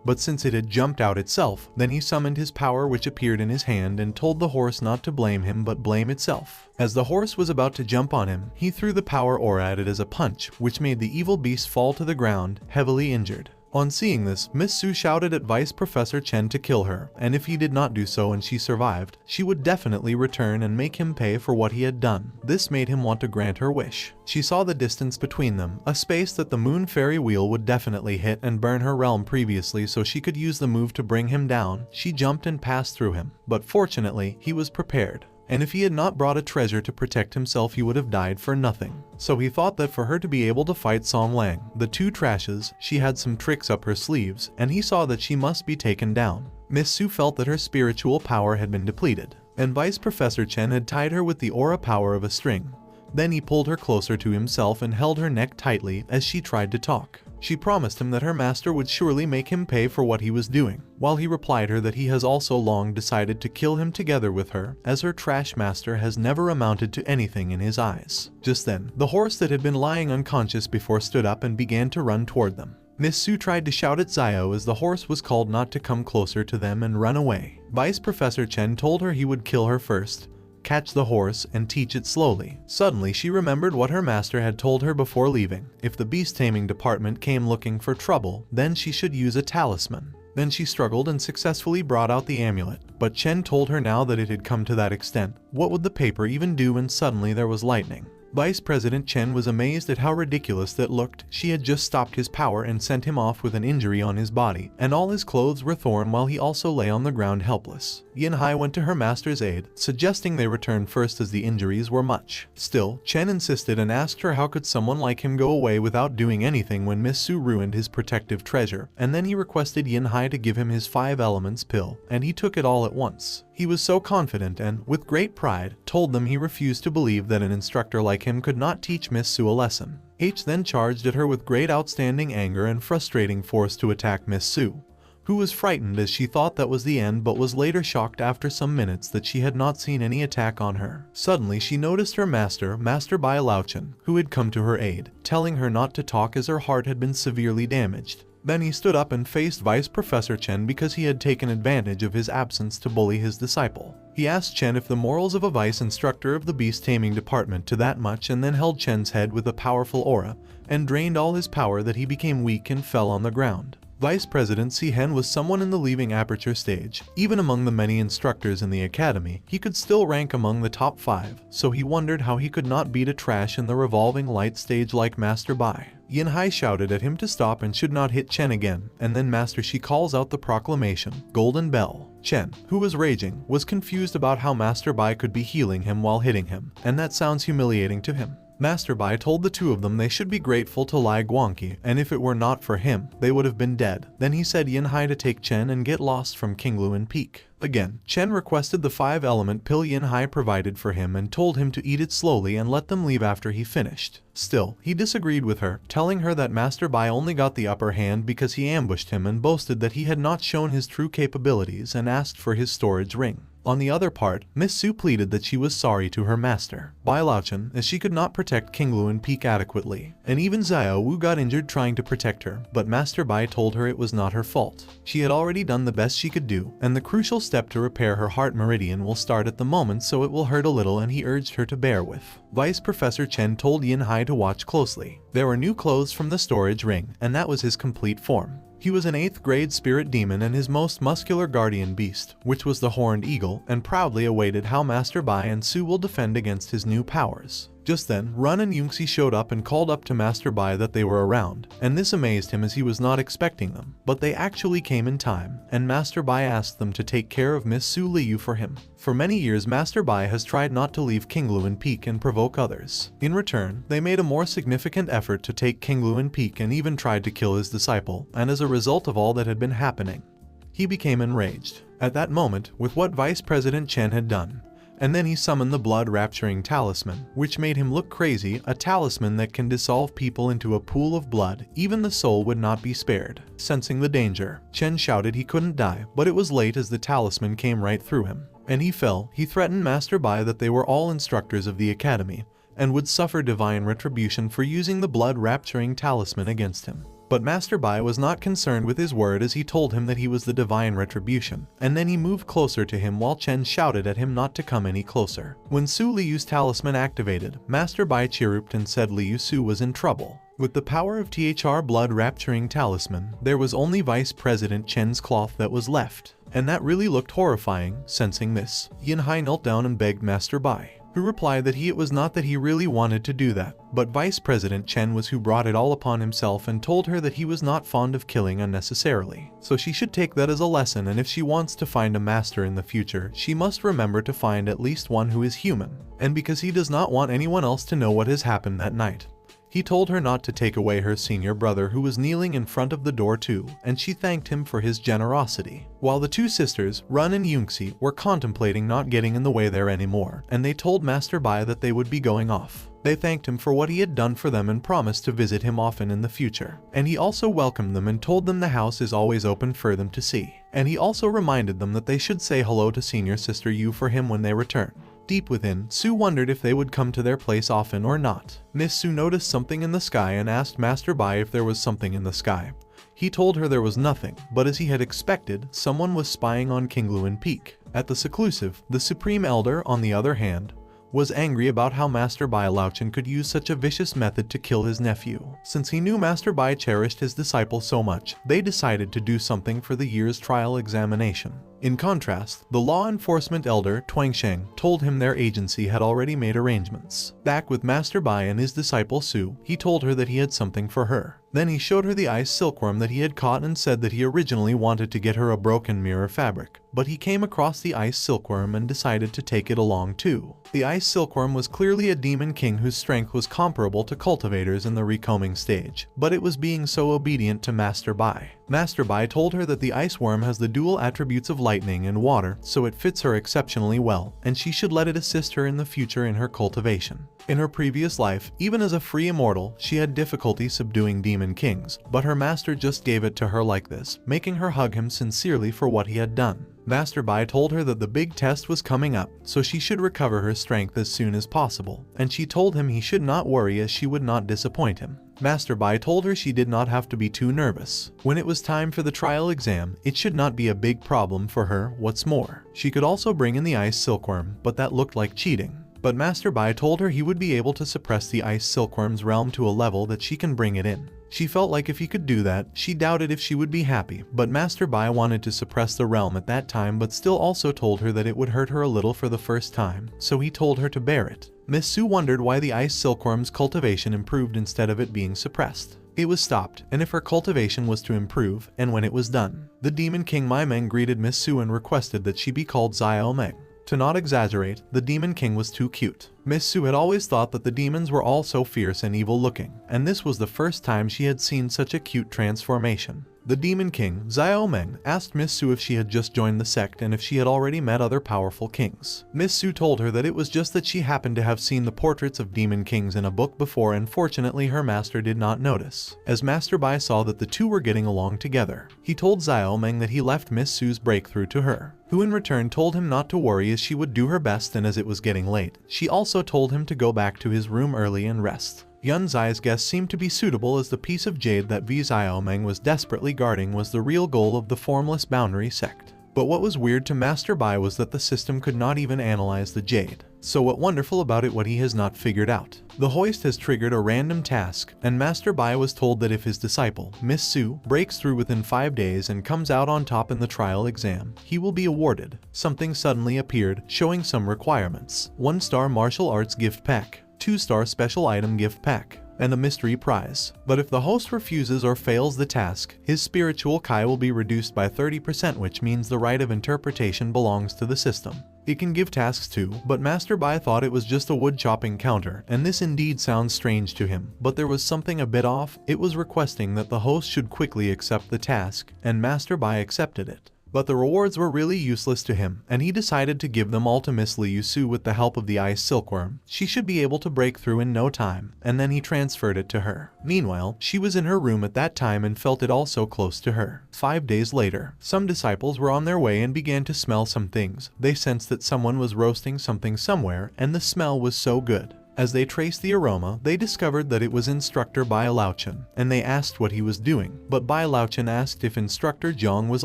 But since it had jumped out itself, then he summoned his power, which appeared in his hand, and told the horse not to blame him but blame itself. As the horse was about to jump on him, he threw the power aura at it as a punch, which made the evil beast fall to the ground, heavily injured. On seeing this, Miss Su shouted at Vice Professor Chen to kill her, and if he did not do so and she survived, she would definitely return and make him pay for what he had done. This made him want to grant her wish. She saw the distance between them, a space that the moon fairy wheel would definitely hit and burn her realm previously, so she could use the move to bring him down. She jumped and passed through him, but fortunately, he was prepared. And if he had not brought a treasure to protect himself, he would have died for nothing. So he thought that for her to be able to fight Song Lang, the two trashes, she had some tricks up her sleeves, and he saw that she must be taken down. Miss Su felt that her spiritual power had been depleted, and Vice Professor Chen had tied her with the aura power of a string. Then he pulled her closer to himself and held her neck tightly as she tried to talk. She promised him that her master would surely make him pay for what he was doing, while he replied her that he has also long decided to kill him together with her, as her trash master has never amounted to anything in his eyes. Just then, the horse that had been lying unconscious before stood up and began to run toward them. Miss Su tried to shout at Zio as the horse was called not to come closer to them and run away. Vice Professor Chen told her he would kill her first, catch the horse, and teach it slowly. Suddenly, she remembered what her master had told her before leaving. If the beast taming department came looking for trouble, then she should use a talisman. Then she struggled and successfully brought out the amulet. But Chen told her now that it had come to that extent, what would the paper even do when suddenly there was lightning? Vice President Chen was amazed at how ridiculous that looked. She had just stopped his power and sent him off with an injury on his body, and all his clothes were torn while he also lay on the ground helpless. Yinhai went to her master's aid, suggesting they return first as the injuries were much. Still, Chen insisted and asked her how could someone like him go away without doing anything when Miss Su ruined his protective treasure, and then he requested Yinhai to give him his 5 elements pill, and he took it all at once. He was so confident and, with great pride, told them he refused to believe that an instructor like him could not teach Miss Su a lesson. H then charged at her with great outstanding anger and frustrating force to attack Miss Su, who was frightened as she thought that was the end but was later shocked after some minutes that she had not seen any attack on her. Suddenly she noticed her master, Master Bai Laochen, who had come to her aid, telling her not to talk as her heart had been severely damaged. Then he stood up and faced Vice Professor Chen because he had taken advantage of his absence to bully his disciple. He asked Chen if the morals of a vice instructor of the beast taming department to that much, and then held Chen's head with a powerful aura and drained all his power that he became weak and fell on the ground. Vice President Sihen was someone in the leaving aperture stage. Even among the many instructors in the academy, he could still rank among the top 5, so he wondered how he could not beat a trash in the revolving light stage like Master Bai. Yinhai shouted at him to stop and should not hit Chen again, and then Master Shi calls out the proclamation, Golden Bell. Chen, who was raging, was confused about how Master Bai could be healing him while hitting him, and that sounds humiliating to him. Master Bai told the two of them they should be grateful to Lai Guangqi, and if it were not for him, they would have been dead. Then he said Yinhai to take Chen and get lost from Qingluan Peak. Again, Chen requested the 5-element pill Yin-Hai provided for him and told him to eat it slowly and let them leave after he finished. Still, he disagreed with her, telling her that Master Bai only got the upper hand because he ambushed him and boasted that he had not shown his true capabilities and asked for his storage ring. On the other part, Miss Su pleaded that she was sorry to her master, Bai Laochen, as she could not protect King Luan Peak adequately, and even Xiao Wu got injured trying to protect her, but Master Bai told her it was not her fault. She had already done the best she could do, and the crucial step to repair her heart meridian will start at the moment, so it will hurt a little, and he urged her to bear with. Vice Professor Chen told Yin-Hai to watch closely. There were new clothes from the storage ring, and that was his complete form. He was an 8th grade spirit demon and his most muscular guardian beast, which was the horned eagle, and proudly awaited how Master Bai and Su will defend against his new powers. Just then, Run and Yunxi showed up and called up to Master Bai that they were around, and this amazed him as he was not expecting them. But they actually came in time, and Master Bai asked them to take care of Miss Su Liu for him. For many years, Master Bai has tried not to leave King Luan Peak and provoke others. In return, they made a more significant effort to take King Luan Peak and even tried to kill his disciple, and as a result of all that had been happening, he became enraged. At that moment, with what Vice President Chen had done, and then he summoned the blood-rapturing talisman, which made him look crazy, a talisman that can dissolve people into a pool of blood. Even the soul would not be spared. Sensing the danger, Chen shouted he couldn't die, but it was late as the talisman came right through him, and he fell. He threatened Master Bai that they were all instructors of the academy, and would suffer divine retribution for using the blood-rapturing talisman against him. But Master Bai was not concerned with his word as he told him that he was the divine retribution, and then he moved closer to him while Chen shouted at him not to come any closer. When Su Liu's talisman activated, Master Bai chirruped and said Liu Su was in trouble. With the power of THR blood-rapturing talisman, there was only Vice President Chen's cloth that was left, and that really looked horrifying. Sensing this, Yin-Hai knelt down and begged Master Bai, who replied that it was not that he really wanted to do that, but Vice President Chen was who brought it all upon himself and told her that he was not fond of killing unnecessarily. So she should take that as a lesson, and if she wants to find a master in the future, she must remember to find at least one who is human. And because he does not want anyone else to know what has happened that night, he told her not to take away her senior brother who was kneeling in front of the door too, and she thanked him for his generosity. While the two sisters, Run and Yunxi, were contemplating not getting in the way there anymore, and they told Master Bai that they would be going off. They thanked him for what he had done for them and promised to visit him often in the future. And he also welcomed them and told them the house is always open for them to see. And he also reminded them that they should say hello to senior sister Yu for him when they return. Deep within, Su wondered if they would come to their place often or not. Miss Su noticed something in the sky and asked Master Bai if there was something in the sky. He told her there was nothing, but as he had expected, someone was spying on King Luan Peak. At the seclusive, the Supreme Elder, on the other hand, was angry about how Master Bai Laochen could use such a vicious method to kill his nephew. Since he knew Master Bai cherished his disciple so much, they decided to do something for the year's trial examination. In contrast, the law enforcement elder, Tuangsheng, told him their agency had already made arrangements. Back with Master Bai and his disciple Su, he told her that he had something for her. Then he showed her the ice silkworm that he had caught and said that he originally wanted to get her a broken mirror fabric, but he came across the ice silkworm and decided to take it along too. The ice silkworm was clearly a demon king whose strength was comparable to cultivators in the recombing stage, but it was being so obedient to Master Bai. Master Bai told her that the ice worm has the dual attributes of lightning and water, so it fits her exceptionally well, and she should let it assist her in the future in her cultivation. In her previous life, even as a free immortal, she had difficulty subduing demon kings, but her master just gave it to her like this, making her hug him sincerely for what he had done. Master Bai told her that the big test was coming up, so she should recover her strength as soon as possible, and she told him he should not worry as she would not disappoint him. Master Bai told her she did not have to be too nervous. When it was time for the trial exam, it should not be a big problem for her. What's more, she could also bring in the ice silkworm, but that looked like cheating. But Master Bai told her he would be able to suppress the ice silkworm's realm to a level that she can bring it in. She felt like if he could do that, she doubted if she would be happy, but Master Bai wanted to suppress the realm at that time, but still also told her that it would hurt her a little for the first time, so he told her to bear it. Miss Su wondered why the ice silkworm's cultivation improved instead of it being suppressed. It was stopped, and if her cultivation was to improve, and when it was done. The Demon King Mai Meng greeted Miss Su and requested that she be called Xiao Meng. To not exaggerate, the Demon King was too cute. Miss Su had always thought that the demons were all so fierce and evil looking, and this was the first time she had seen such a cute transformation. The Demon King, Xiaomeng, asked Miss Su if she had just joined the sect and if she had already met other powerful kings. Miss Su told her that it was just that she happened to have seen the portraits of demon kings in a book before, and fortunately her master did not notice, as Master Bai saw that the two were getting along together. He told Xiaomeng that he left Miss Su's breakthrough to her, who in return told him not to worry as she would do her best, and as it was getting late, she also told him to go back to his room early and rest. Yun Zai's guess seemed to be suitable, as the piece of jade that Xiaomeng was desperately guarding was the real goal of the formless boundary sect. But what was weird to Master Bai was that the system could not even analyze the jade. So what wonderful about it what he has not figured out? The hoist has triggered a random task, and Master Bai was told that if his disciple, Miss Su, breaks through within 5 days and comes out on top in the trial exam, he will be awarded. Something suddenly appeared, showing some requirements. 1-star martial arts gift pack, 2-star special item gift pack, and a mystery prize. But if the host refuses or fails the task, his spiritual kai will be reduced by 30%, which means the right of interpretation belongs to the system. It can give tasks too, but Master Bai thought it was just a wood chopping counter, and this indeed sounds strange to him. But there was something a bit off. It was requesting that the host should quickly accept the task, and Master Bai accepted it. But the rewards were really useless to him, and he decided to give them all to Miss Liu Su with the help of the ice silkworm. She should be able to break through in no time, and then he transferred it to her. Meanwhile, she was in her room at that time and felt it also close to her. 5 days later, some disciples were on their way and began to smell some things. They sensed that someone was roasting something somewhere, and the smell was so good. As they traced the aroma, they discovered that it was Instructor Bai Laochen, and they asked what he was doing. But Bai Laochen asked if Instructor Zhang was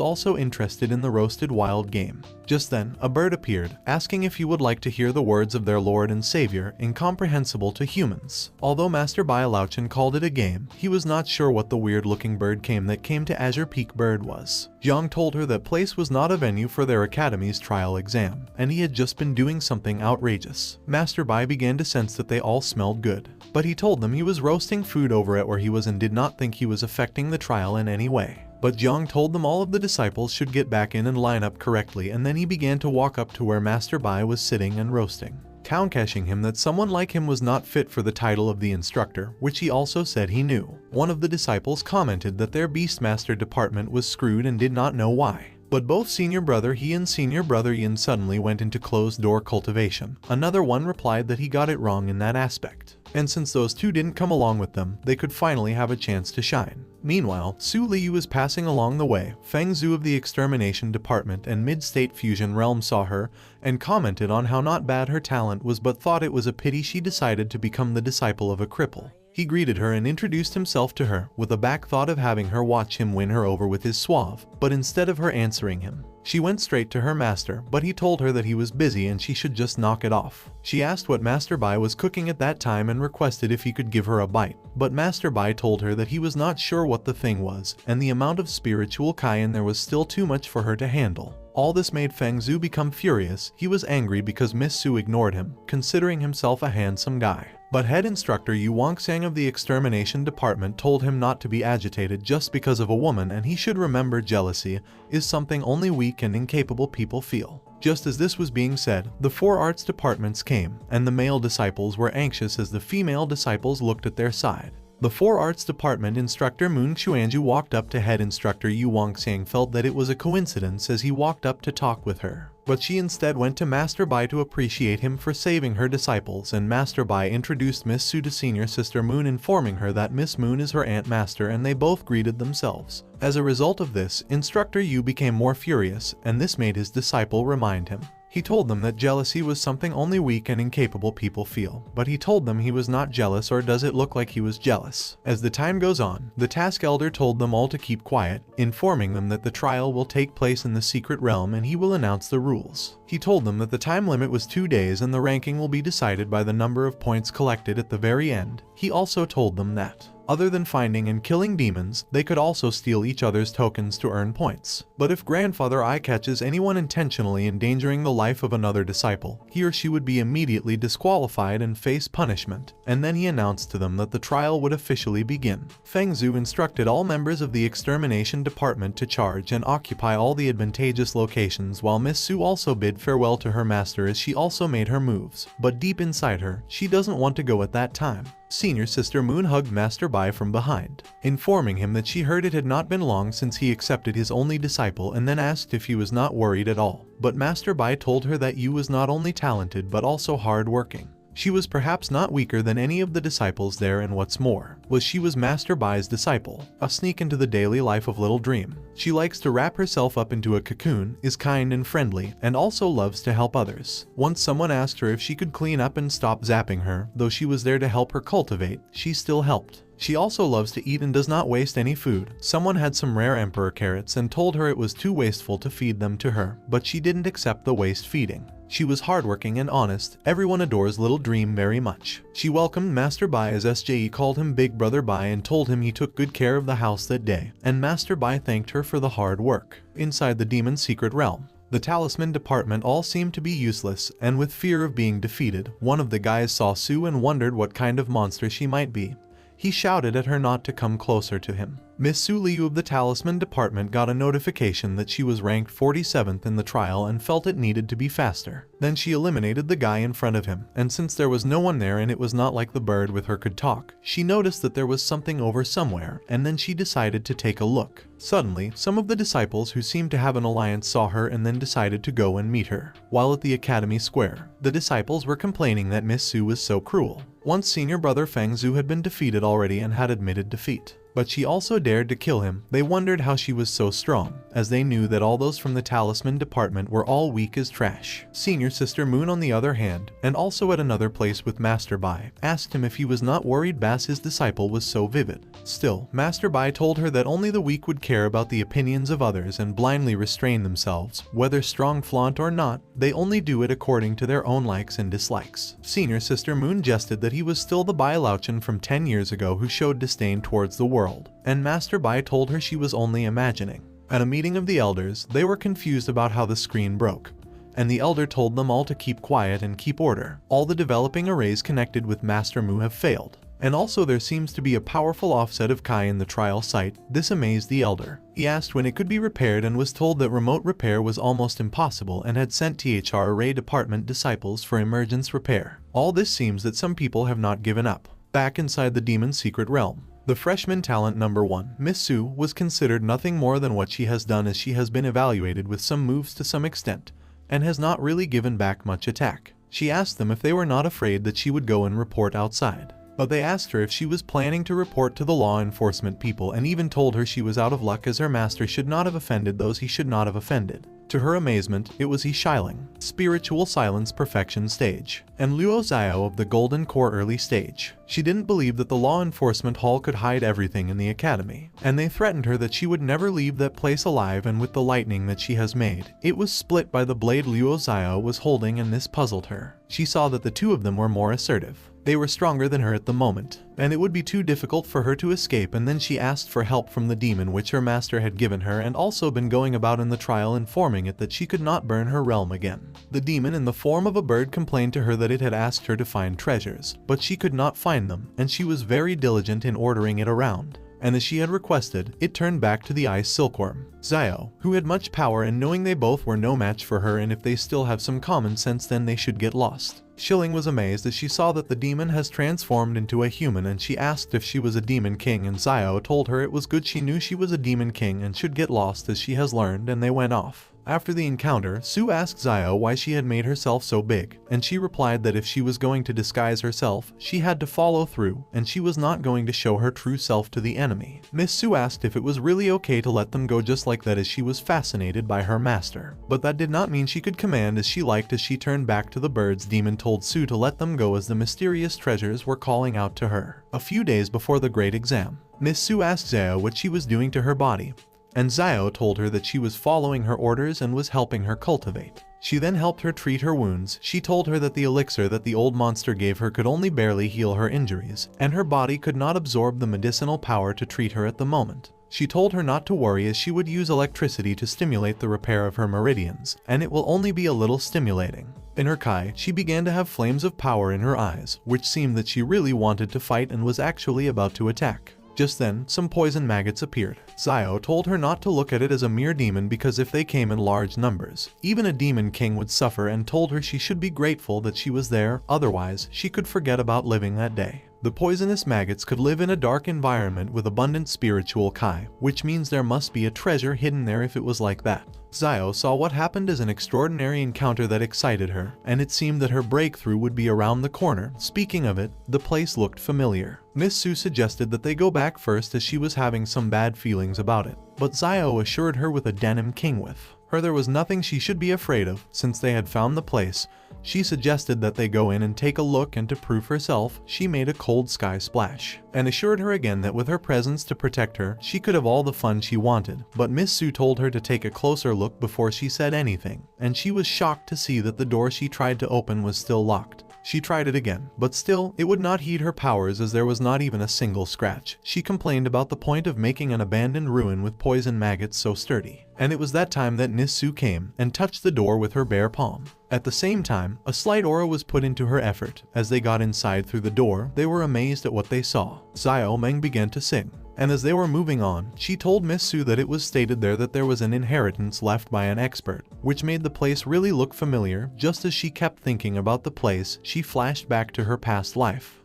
also interested in the roasted wild game. Just then, a bird appeared, asking if he would like to hear the words of their Lord and Savior, incomprehensible to humans. Although Master Bai Laochen called it a game, he was not sure what the weird-looking bird that came to Azure Peak Bird was. Zhang told her that place was not a venue for their academy's trial exam, and he had just been doing something outrageous. Master Bai began to sense that they all smelled good, but he told them he was roasting food over at where he was and did not think he was affecting the trial in any way. But Zhang told them all of the disciples should get back in and line up correctly, and then he began to walk up to where Master Bai was sitting and roasting, cashing him that someone like him was not fit for the title of the instructor, which he also said he knew. One of the disciples commented that their Beastmaster department was screwed and did not know why. But both Senior Brother He and Senior Brother Yin suddenly went into closed-door cultivation. Another one replied that he got it wrong in that aspect, and since those two didn't come along with them, they could finally have a chance to shine. Meanwhile, Su Liu was passing along the way. Feng Zhu of the Extermination Department and Mid-State Fusion Realm saw her and commented on how not bad her talent was, but thought it was a pity she decided to become the disciple of a cripple. He greeted her and introduced himself to her, with a back thought of having her watch him win her over with his suave, but instead of her answering him, she went straight to her master, but he told her that he was busy and she should just knock it off. She asked what Master Bai was cooking at that time and requested if he could give her a bite, but Master Bai told her that he was not sure what the thing was, and the amount of spiritual kai in there was still too much for her to handle. All this made Feng Zhu become furious. He was angry because Miss Su ignored him, considering himself a handsome guy. But head instructor Yu Wangsang of the Extermination Department told him not to be agitated just because of a woman, and he should remember jealousy is something only weak and incapable people feel. Just as this was being said, the 4 arts departments came, and the male disciples were anxious as the female disciples looked at their side. The 4 arts department instructor Moon Xuanju walked up to head instructor Yu Wangsang, felt that it was a coincidence as he walked up to talk with her. But she instead went to Master Bai to appreciate him for saving her disciples, and Master Bai introduced Miss Su to senior sister Moon, informing her that Miss Moon is her aunt master, and they both greeted themselves. As a result of this, instructor Yu became more furious, and this made his disciple remind him. He told them that jealousy was something only weak and incapable people feel, but he told them he was not jealous, or does it look like he was jealous. As the time goes on, the task elder told them all to keep quiet, informing them that the trial will take place in the secret realm and he will announce the rules. He told them that the time limit was 2 days and the ranking will be decided by the number of points collected at the very end. He also told them that, other than finding and killing demons, they could also steal each other's tokens to earn points. But if Grandfather Eye catches anyone intentionally endangering the life of another disciple, he or she would be immediately disqualified and face punishment. And then he announced to them that the trial would officially begin. Feng Zhu instructed all members of the Extermination Department to charge and occupy all the advantageous locations, while Miss Su also bid farewell to her master as she also made her moves. But deep inside her, she doesn't want to go at that time. Senior Sister Moon hugged Master Bai from behind, informing him that she heard it had not been long since he accepted his only disciple, and then asked if he was not worried at all. But Master Bai told her that Yu was not only talented but also hard-working. She was perhaps not weaker than any of the disciples there, and what's more, she was Master Bai's disciple, a sneak into the daily life of Little Dream. She likes to wrap herself up into a cocoon, is kind and friendly, and also loves to help others. Once someone asked her if she could clean up and stop zapping her, though she was there to help her cultivate, she still helped. She also loves to eat and does not waste any food. Someone had some rare emperor carrots and told her it was too wasteful to feed them to her, but she didn't accept the waste feeding. She was hardworking and honest. Everyone adores Little Dream very much. She welcomed Master Bai as SJE called him Big Brother Bai and told him he took good care of the house that day, and Master Bai thanked her for the hard work. Inside the demon's secret realm, the talisman department all seemed to be useless, and with fear of being defeated, one of the guys saw Sue and wondered what kind of monster she might be. He shouted at her not to come closer to him. Miss Su Liu of the Talisman Department got a notification that she was ranked 47th in the trial and felt it needed to be faster. Then she eliminated the guy in front of him, and since there was no one there and it was not like the bird with her could talk, she noticed that there was something over somewhere, and then she decided to take a look. Suddenly, some of the disciples who seemed to have an alliance saw her and then decided to go and meet her. While at the Academy Square, the disciples were complaining that Miss Su was so cruel. Once senior brother Feng Zhu had been defeated already and had admitted defeat, but she also dared to kill him. They wondered how she was so strong, as they knew that all those from the Talisman Department were all weak as trash. Senior Sister Moon, on the other hand, and also at another place with Master Bai, asked him if he was not worried Bass, his disciple, was so vivid. Still, Master Bai told her that only the weak would care about the opinions of others and blindly restrain themselves. Whether strong flaunt or not, they only do it according to their own likes and dislikes. Senior Sister Moon jested that he was still the Bai Lauchen from 10 years ago who showed disdain towards the world, and Master Bai told her she was only imagining. At a meeting of the elders, they were confused about how the screen broke, and the elder told them all to keep quiet and keep order. All the developing arrays connected with Master Mu have failed, and also there seems to be a powerful offset of Kai in the trial site. This amazed the elder. He asked when it could be repaired and was told that remote repair was almost impossible and had sent THR Array Department disciples for emergence repair. All this seems that some people have not given up. Back inside the demon's secret realm, the freshman talent number 1, Miss Su, was considered nothing more than what she has done, as she has been evaluated with some moves to some extent, and has not really given back much attack. She asked them if they were not afraid that she would go and report outside. But they asked her if she was planning to report to the law enforcement people, and even told her she was out of luck as her master should not have offended those he should not have offended. To her amazement, it was He Shiling, Spiritual Silence Perfection Stage, and Luo Xiao of the Golden Core Early Stage. She didn't believe that the law enforcement hall could hide everything in the academy, and they threatened her that she would never leave that place alive, and with the lightning that she has made, it was split by the blade Luo Xiao was holding, and this puzzled her. She saw that the two of them were more assertive. They were stronger than her at the moment, and it would be too difficult for her to escape, and then she asked for help from the demon which her master had given her and also been going about in the trial informing it that she could not burn her realm again. The demon in the form of a bird complained to her that it had asked her to find treasures, but she could not find them, and she was very diligent in ordering it around. And as she had requested, it turned back to the ice silkworm. Xiao, who had much power, and knowing they both were no match for her, and if they still have some common sense then they should get lost. Shilling was amazed as she saw that the demon has transformed into a human, and she asked if she was a demon king, and Xiao told her it was good she knew she was a demon king and should get lost as she has learned, and they went off. After the encounter, Sue asked Xiao why she had made herself so big, and she replied that if she was going to disguise herself, she had to follow through, and she was not going to show her true self to the enemy. Miss Sue asked if it was really okay to let them go just like that, as she was fascinated by her master. But that did not mean she could command as she liked. As she turned back to the birds, demon told Sue to let them go as the mysterious treasures were calling out to her. A few days before the great exam, Miss Sue asked Xiao what she was doing to her body, and Xiao told her that she was following her orders and was helping her cultivate. She then helped her treat her wounds. She told her that the elixir that the old monster gave her could only barely heal her injuries, and her body could not absorb the medicinal power to treat her at the moment. She told her not to worry as she would use electricity to stimulate the repair of her meridians, and it will only be a little stimulating. In her Kai, she began to have flames of power in her eyes, which seemed that she really wanted to fight and was actually about to attack. Just then, some poison maggots appeared. Xiao told her not to look at it as a mere demon because if they came in large numbers, even a demon king would suffer, and told her she should be grateful that she was there, otherwise she could forget about living that day. The poisonous maggots could live in a dark environment with abundant spiritual kai, which means there must be a treasure hidden there if it was like that. Xiao saw what happened as an extraordinary encounter that excited her, and it seemed that her breakthrough would be around the corner. Speaking of it, the place looked familiar. Miss Su suggested that they go back first as she was having some bad feelings about it, but Xiao assured her with a denim king with her there was nothing she should be afraid of since they had found the place. She suggested that they go in and take a look, and to prove herself, she made a cold sky splash, and assured her again that with her presence to protect her, she could have all the fun she wanted. But Miss Su told her to take a closer look before she said anything, and she was shocked to see that the door she tried to open was still locked. She tried it again, but still, it would not heed her powers as there was not even a single scratch. She complained about the point of making an abandoned ruin with poison maggots so sturdy. And it was that time that Miss Su came and touched the door with her bare palm. At the same time, a slight aura was put into her effort. As they got inside through the door, they were amazed at what they saw. Xiao Meng began to sing. And as they were moving on, she told Miss Su that it was stated there that there was an inheritance left by an expert, which made the place really look familiar. Just as she kept thinking about the place, she flashed back to her past life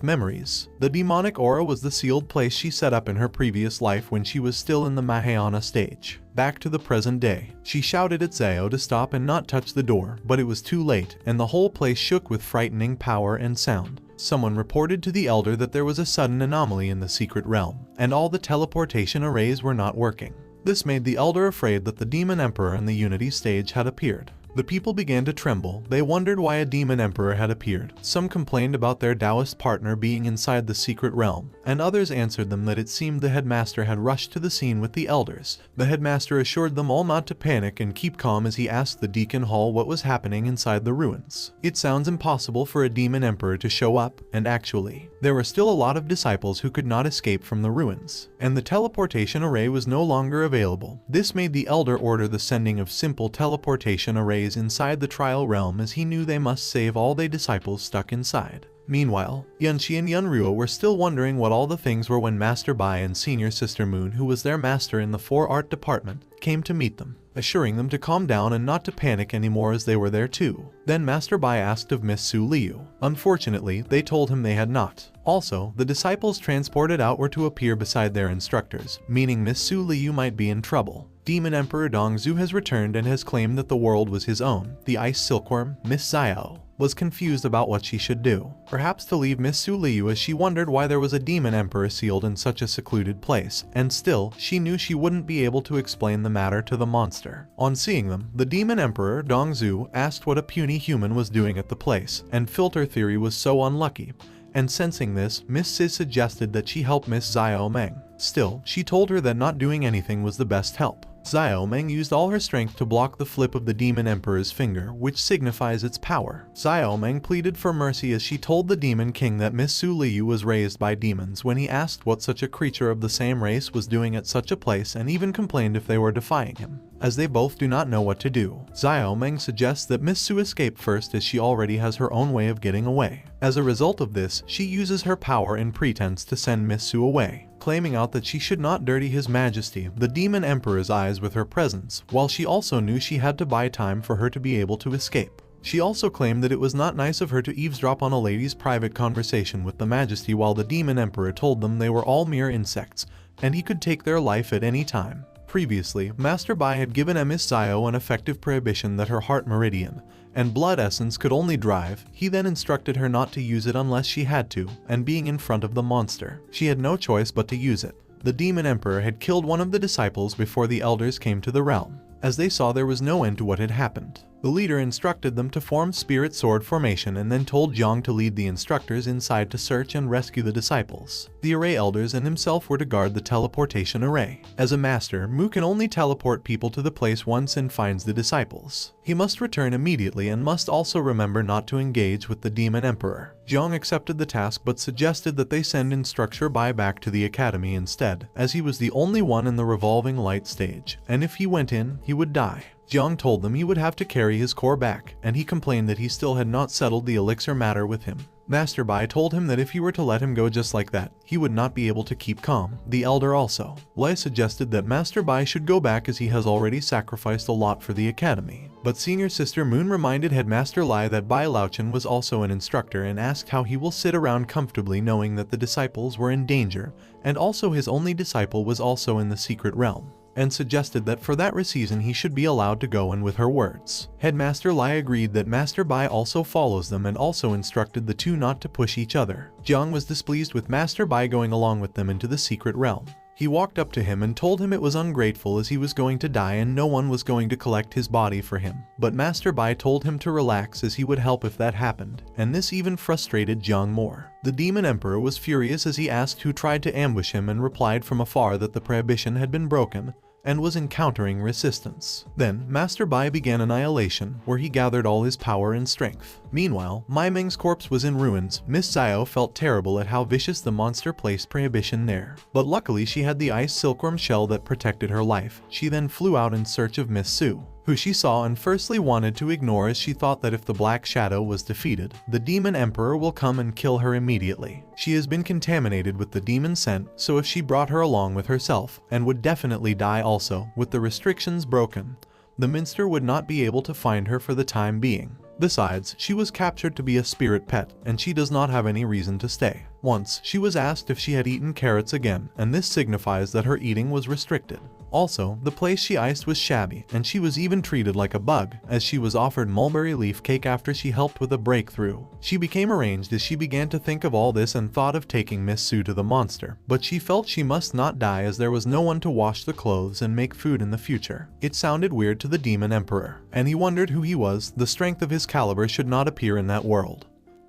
memories. The demonic aura was the sealed place she set up in her previous life when she was still in the Mahayana stage. Back to the present day, she shouted at Xiao to stop and not touch the door, but it was too late, and the whole place shook with frightening power and sound. Someone reported to the elder that there was a sudden anomaly in the secret realm, and all the teleportation arrays were not working. This made the elder afraid that the demon emperor in the unity stage had appeared. The people began to tremble. They wondered why a demon emperor had appeared. Some complained about their Taoist partner being inside the secret realm, and others answered them that it seemed the headmaster had rushed to the scene with the elders. The headmaster assured them all not to panic and keep calm as he asked the deacon hall what was happening inside the ruins. It sounds impossible for a demon emperor to show up, and actually, there were still a lot of disciples who could not escape from the ruins, and the teleportation array was no longer available. This made the elder order the sending of simple teleportation arrays inside the trial realm, as he knew they must save all the disciples stuck inside. Meanwhile, Yanxi and Yunruo were still wondering what all the things were when Master Bai and Senior Sister Moon, who was their master in the 4 art department, came to meet them, assuring them to calm down and not to panic anymore as they were there too. Then Master Bai asked of Miss Su Liu. Unfortunately, they told him they had not. Also, the disciples transported out were to appear beside their instructors, meaning Miss Su Liu might be in trouble. Demon Emperor Dongzu has returned and has claimed that the world was his own. The ice silkworm, Miss Xiao, was confused about what she should do. Perhaps to leave Miss Su Liu, as she wondered why there was a demon emperor sealed in such a secluded place, and still, she knew she wouldn't be able to explain the matter to the monster. On seeing them, the demon emperor, Dongzu, asked what a puny human was doing at the place, and filter theory was so unlucky. And sensing this, Miss Sis suggested that she help Miss Xiao Meng. Still, she told her that not doing anything was the best help. Xiao Meng used all her strength to block the flip of the demon emperor's finger, which signifies its power. Xiao Meng pleaded for mercy as she told the demon king that Miss Su Liu was raised by demons when he asked what such a creature of the same race was doing at such a place, and even complained if they were defying him. As they both do not know what to do, Xiao Meng suggests that Miss Su escape first, as she already has her own way of getting away. As a result of this, she uses her power in pretense to send Miss Su away, claiming out that she should not dirty His Majesty, the Demon Emperor's eyes with her presence, while she also knew she had to buy time for her to be able to escape. She also claimed that it was not nice of her to eavesdrop on a lady's private conversation with the Majesty, while the Demon Emperor told them they were all mere insects, and he could take their life at any time. Previously, Master Bai had given Miss Xiao an effective prohibition that her heart meridian and blood essence could only drive. He then instructed her not to use it unless she had to, and being in front of the monster, she had no choice but to use it. The Demon Emperor had killed one of the disciples before the elders came to the realm. As they saw there was no end to what had happened, the leader instructed them to form spirit sword formation and then told Jiang to lead the instructors inside to search and rescue the disciples. The array elders and himself were to guard the teleportation array. As a master, Mu can only teleport people to the place once and finds the disciples. He must return immediately and must also remember not to engage with the Demon Emperor. Jiang accepted the task but suggested that they send Instructor Bai back to the academy instead, as he was the only one in the revolving light stage, and if he went in, he would die. Jiang told them he would have to carry his core back, and he complained that he still had not settled the elixir matter with him. Master Bai told him that if he were to let him go just like that, he would not be able to keep calm. The elder also. Lei suggested that Master Bai should go back as he has already sacrificed a lot for the academy. But senior sister Moon reminded Headmaster Lai that Bai Laochen was also an instructor and asked how he will sit around comfortably knowing that the disciples were in danger, and also his only disciple was also in the secret realm, and suggested that for that reason he should be allowed to go. And with her words, Headmaster Lai agreed that Master Bai also follows them and also instructed the two not to push each other. Jiang was displeased with Master Bai going along with them into the secret realm. He walked up to him and told him it was ungrateful as he was going to die and no one was going to collect his body for him. But Master Bai told him to relax as he would help if that happened, and this even frustrated Jiang more. The Demon Emperor was furious as he asked who tried to ambush him and replied from afar that the prohibition had been broken and was encountering resistance. Then, Master Bai began annihilation, where he gathered all his power and strength. Meanwhile, Mai Ming's corpse was in ruins. Miss Xiao felt terrible at how vicious the monster placed prohibition there. But luckily she had the ice silkworm shell that protected her life. She then flew out in search of Miss Su, who she saw and firstly wanted to ignore as she thought that if the Black Shadow was defeated, the Demon Emperor will come and kill her immediately. She has been contaminated with the demon scent, so if she brought her along with herself, and would definitely die also, with the restrictions broken, the minster would not be able to find her for the time being. Besides, she was captured to be a spirit pet, and she does not have any reason to stay. Once, she was asked if she had eaten carrots again, and this signifies that her eating was restricted. Also, the place she iced was shabby, and she was even treated like a bug, as she was offered mulberry leaf cake after she helped with a breakthrough. She became arranged as she began to think of all this and thought of taking Miss Su to the monster, but she felt she must not die as there was no one to wash the clothes and make food in the future. It sounded weird to the Demon Emperor, and he wondered who he was. The strength of his caliber should not appear in that world.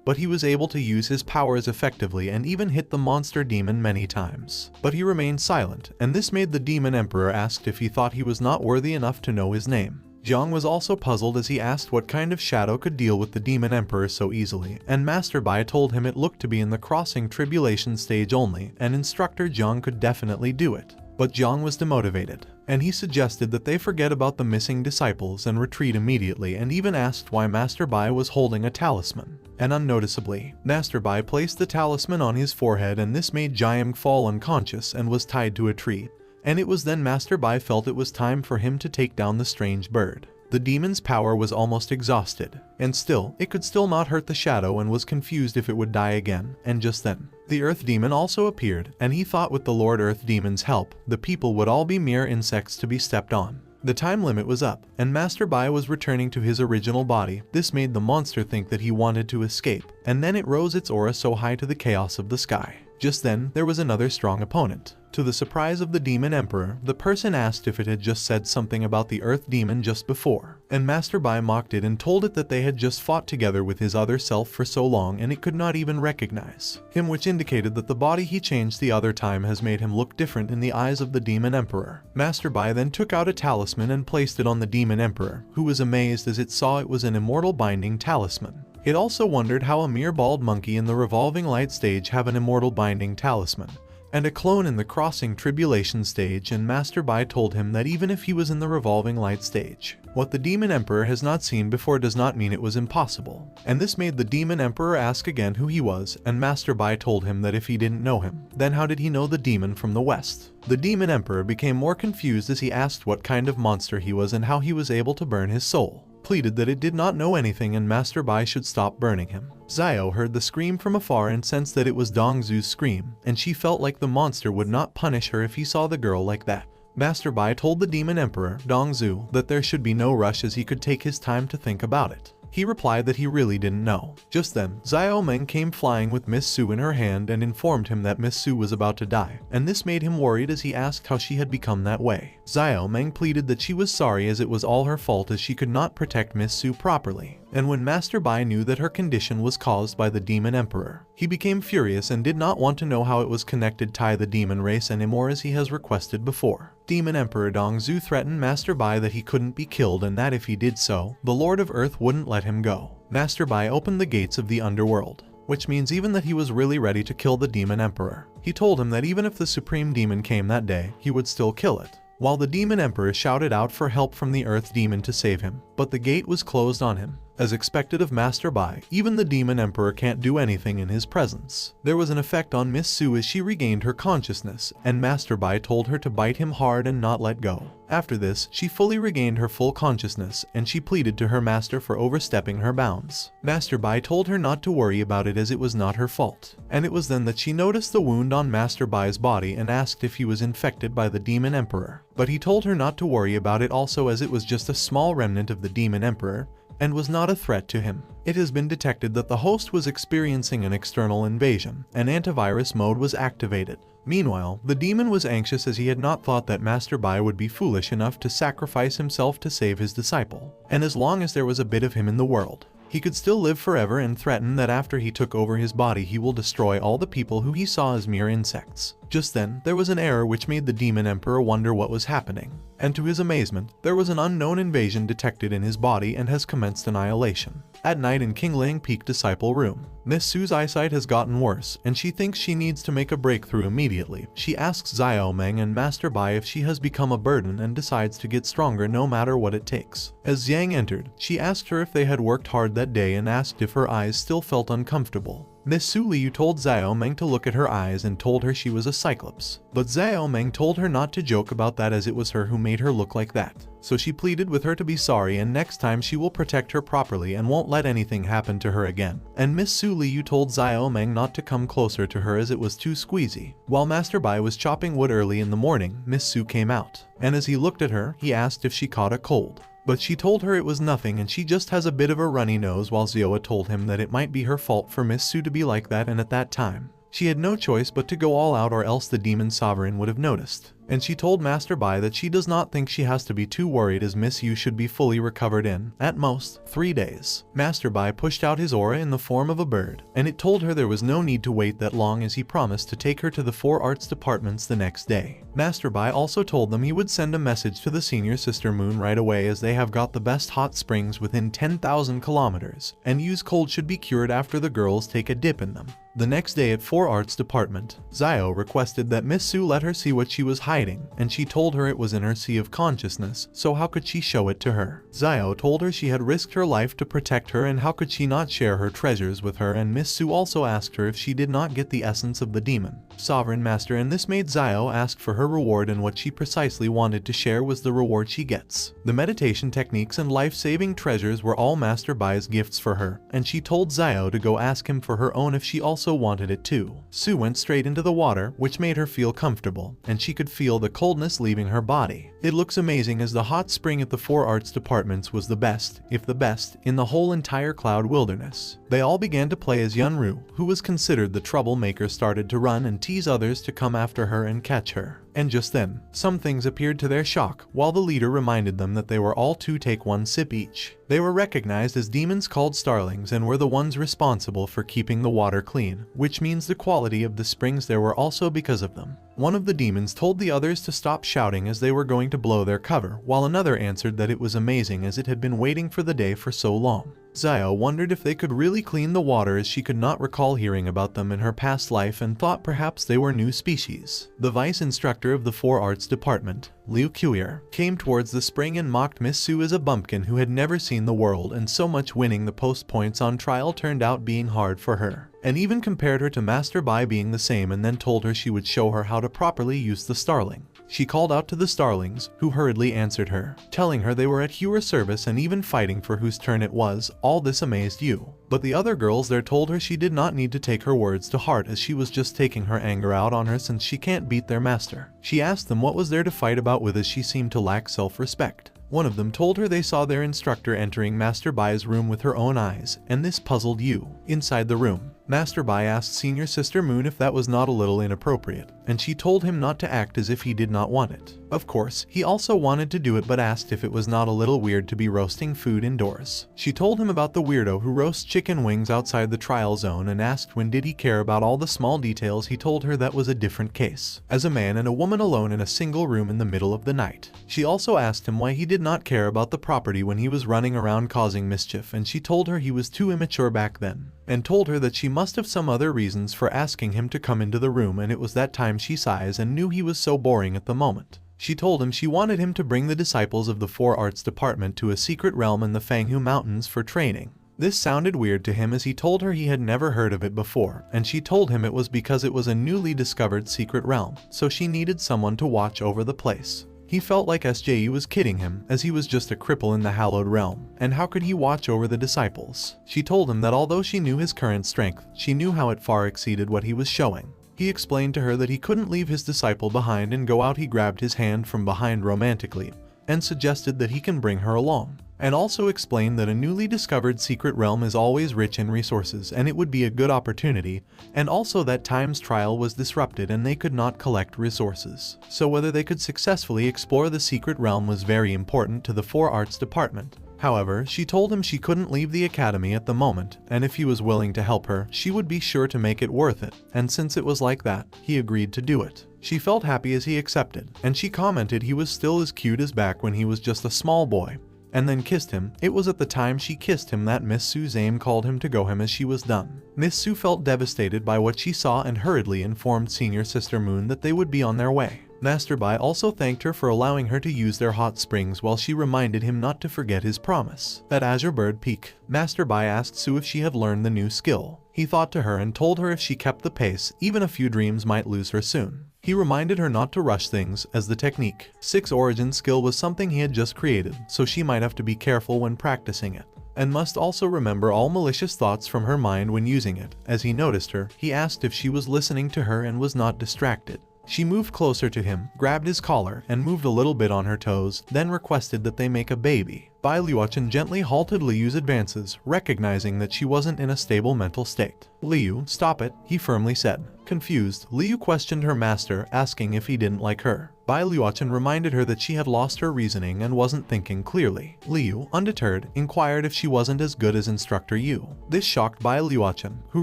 But he was able to use his powers effectively and even hit the monster demon many times. But he remained silent, and this made the Demon Emperor ask if he thought he was not worthy enough to know his name. Jiang was also puzzled as he asked what kind of shadow could deal with the Demon Emperor so easily, and Master Bai told him it looked to be in the crossing tribulation stage only, and Instructor Jiang could definitely do it. But Jiang was demotivated, and he suggested that they forget about the missing disciples and retreat immediately, and even asked why Master Bai was holding a talisman. And unnoticeably, Master Bai placed the talisman on his forehead, and this made Jiang fall unconscious and was tied to a tree. And it was then Master Bai felt it was time for him to take down the strange bird. The demon's power was almost exhausted, and still, it could still not hurt the shadow and was confused if it would die again, and just then, the Earth Demon also appeared, and he thought with the Lord Earth Demon's help, the people would all be mere insects to be stepped on. The time limit was up, and Master Bai was returning to his original body. This made the monster think that he wanted to escape, and then it rose its aura so high to the chaos of the sky. Just then, there was another strong opponent. To the surprise of the Demon Emperor, the person asked if it had just said something about the Earth Demon just before, and Master Bai mocked it and told it that they had just fought together with his other self for so long and it could not even recognize him, which indicated that the body he changed the other time has made him look different in the eyes of the Demon Emperor. Master Bai then took out a talisman and placed it on the Demon Emperor, who was amazed as it saw it was an immortal binding talisman. It also wondered how a mere bald monkey in the revolving light stage have an immortal binding talisman, and a clone in the crossing tribulation stage, and Master Bai told him that even if he was in the revolving light stage, what the Demon Emperor has not seen before does not mean it was impossible. And this made the Demon Emperor ask again who he was, and Master Bai told him that if he didn't know him, then how did he know the demon from the west? The Demon Emperor became more confused as he asked what kind of monster he was and how he was able to burn his soul. Pleaded that it did not know anything and Master Bai should stop burning him. Xiao heard the scream from afar and sensed that it was Dongzu's scream, and she felt like the monster would not punish her if he saw the girl like that. Master Bai told the Demon Emperor, Dongzu, that there should be no rush as he could take his time to think about it. He replied that he really didn't know. Just then, Xiao Meng came flying with Miss Su in her hand and informed him that Miss Su was about to die, and this made him worried as he asked how she had become that way. Xiao Meng pleaded that she was sorry as it was all her fault as she could not protect Miss Su properly. And when Master Bai knew that her condition was caused by the Demon Emperor, he became furious and did not want to know how it was connected to the demon race anymore as he has requested before. Demon Emperor Dongzu threatened Master Bai that he couldn't be killed and that if he did so, the Lord of Earth wouldn't let him go. Master Bai opened the gates of the underworld, which means even that he was really ready to kill the Demon Emperor. He told him that even if the Supreme Demon came that day, he would still kill it. While the Demon Emperor shouted out for help from the Earth Demon to save him, but the gate was closed on him. As expected of Master Bai, even the Demon Emperor can't do anything in his presence. There was an effect on Miss Su as she regained her consciousness, and Master Bai told her to bite him hard and not let go. After this, she fully regained her full consciousness, and she pleaded to her master for overstepping her bounds. Master Bai told her not to worry about it as it was not her fault. And it was then that she noticed the wound on Master Bai's body and asked if he was infected by the Demon Emperor. But he told her not to worry about it also, as it was just a small remnant of the Demon Emperor, and was not a threat to him. It has been detected that the host was experiencing an external invasion, and antivirus mode was activated. Meanwhile, the demon was anxious as he had not thought that Master Bai would be foolish enough to sacrifice himself to save his disciple, and as long as there was a bit of him in the world, he could still live forever, and threatened that after he took over his body he will destroy all the people who he saw as mere insects. Just then, there was an error which made the Demon Emperor wonder what was happening, and to his amazement, there was an unknown invasion detected in his body and has commenced annihilation. At night in King Ling Peak Disciple Room, Miss Su's eyesight has gotten worse, and she thinks she needs to make a breakthrough immediately. She asks Xiao Meng and Master Bai if she has become a burden and decides to get stronger no matter what it takes. As Zhang entered, she asked her if they had worked hard that day and asked if her eyes still felt uncomfortable. Miss Su Liu told Xiao Meng to look at her eyes and told her she was a cyclops. But Xiao Meng told her not to joke about that as it was her who made her look like that. So she pleaded with her to be sorry, and next time she will protect her properly and won't let anything happen to her again. And Miss Su Liu told Xiao Meng not to come closer to her as it was too squeezy. While Master Bai was chopping wood early in the morning, Miss Su came out, and as he looked at her, he asked if she caught a cold. But she told her it was nothing and she just has a bit of a runny nose, while Zioa told him that it might be her fault for Miss Su to be like that, and at that time, she had no choice but to go all out or else the demon sovereign would have noticed. And she told Master Bai that she does not think she has to be too worried as Miss Yu should be fully recovered in, at most, 3 days. Master Bai pushed out his aura in the form of a bird, and it told her there was no need to wait that long as he promised to take her to the 4 arts departments the next day. Master Bai also told them he would send a message to the senior sister moon right away as they have got the best hot springs within 10,000 kilometers, and Yu's cold should be cured after the girls take a dip in them. The next day at 4 arts department, Zio requested that Miss Su let her see what she was hiding, and she told her it was in her sea of consciousness, so how could she show it to her? Zio told her she had risked her life to protect her, and how could she not share her treasures with her, and Miss Su also asked her if she did not get the essence of the demon Sovereign Master, and this made Zio ask for her reward, and what she precisely wanted to share was the reward she gets. The meditation techniques and life-saving treasures were all Master Bai's gifts for her, and she told Zio to go ask him for her own if she also wanted it too. Su went straight into the water, which made her feel comfortable, and she could feel the coldness leaving her body. It looks amazing as the hot spring at the 4 arts departments was the best, if the best, in the whole entire Cloud Wilderness. They all began to play as Yunru, who was considered the troublemaker, started to run and tease others to come after her and catch her. And just then, some things appeared to their shock, while the leader reminded them that they were all to take 1 sip each. They were recognized as demons called starlings and were the ones responsible for keeping the water clean, which means the quality of the springs there were also because of them. One of the demons told the others to stop shouting as they were going to blow their cover, while another answered that it was amazing as it had been waiting for the day for so long. Zio wondered if they could really clean the water as she could not recall hearing about them in her past life and thought perhaps they were new species. The vice instructor of the 4 arts department, Liu Qier, came towards the spring and mocked Miss Su as a bumpkin who had never seen the world, and so much winning the post points on trial turned out being hard for her, and even compared her to Master Bai being the same, and then told her she would show her how to properly use the starling. She called out to the starlings, who hurriedly answered her, telling her they were at her service and even fighting for whose turn it was. All this amazed Yu. But the other girls there told her she did not need to take her words to heart, as she was just taking her anger out on her since she can't beat their master. She asked them what was there to fight about with, as she seemed to lack self-respect. One of them told her they saw their instructor entering Master Bai's room with her own eyes, and this puzzled Yu. Inside the room, Master Bai asked Senior Sister Moon if that was not a little inappropriate, and she told him not to act as if he did not want it. Of course, he also wanted to do it, but asked if it was not a little weird to be roasting food indoors. She told him about the weirdo who roasts chicken wings outside the trial zone and asked when did he care about all the small details. He told her that was a different case, as a man and a woman alone in a single room in the middle of the night. She also asked him why he did not care about the property when he was running around causing mischief, and she told her he was too immature back then, and told her that she must have some other reasons for asking him to come into the room, and it was that time she sighs and knew he was so boring at the moment. She told him she wanted him to bring the disciples of the Four Arts Department to a secret realm in the Fanghu Mountains for training. This sounded weird to him as he told her he had never heard of it before, and she told him it was because it was a newly discovered secret realm, so she needed someone to watch over the place. He felt like SJU was kidding him, as he was just a cripple in the hallowed realm, and how could he watch over the disciples? She told him that although she knew his current strength, she knew how it far exceeded what he was showing. He explained to her that he couldn't leave his disciple behind and go out. He grabbed his hand from behind romantically, and suggested that he can bring her along, and also explained that a newly discovered secret realm is always rich in resources and it would be a good opportunity, and also that Time's trial was disrupted and they could not collect resources. So whether they could successfully explore the secret realm was very important to the Four Arts Department. However, she told him she couldn't leave the academy at the moment, and if he was willing to help her, she would be sure to make it worth it, and since it was like that, he agreed to do it. She felt happy as he accepted, and she commented he was still as cute as back when he was just a small boy, and then kissed him. It was at the time she kissed him that Miss Sue's aim called him to go him as she was done. Miss Sue felt devastated by what she saw and hurriedly informed Senior Sister Moon that they would be on their way. Master Bai also thanked her for allowing her to use their hot springs while she reminded him not to forget his promise. At Azure Bird Peak, Master Bai asked Sue if she had learned the new skill. He thought to her and told her if she kept the pace, even a few dreams might lose her soon. He reminded her not to rush things, as the technique 6 origin skill was something he had just created, so she might have to be careful when practicing it, and must also remember all malicious thoughts from her mind when using it. As he noticed her, he asked if she was listening to her and was not distracted. She moved closer to him, grabbed his collar, and moved a little bit on her toes, then requested that they make a baby. Bai Liuchen gently halted Liu's advances, recognizing that she wasn't in a stable mental state. "Liu, stop it," he firmly said. Confused, Liu questioned her master, asking if he didn't like her. Bai Liuchen reminded her that she had lost her reasoning and wasn't thinking clearly. Liu, undeterred, inquired if she wasn't as good as Instructor Yu. This shocked Bai Liuchen, who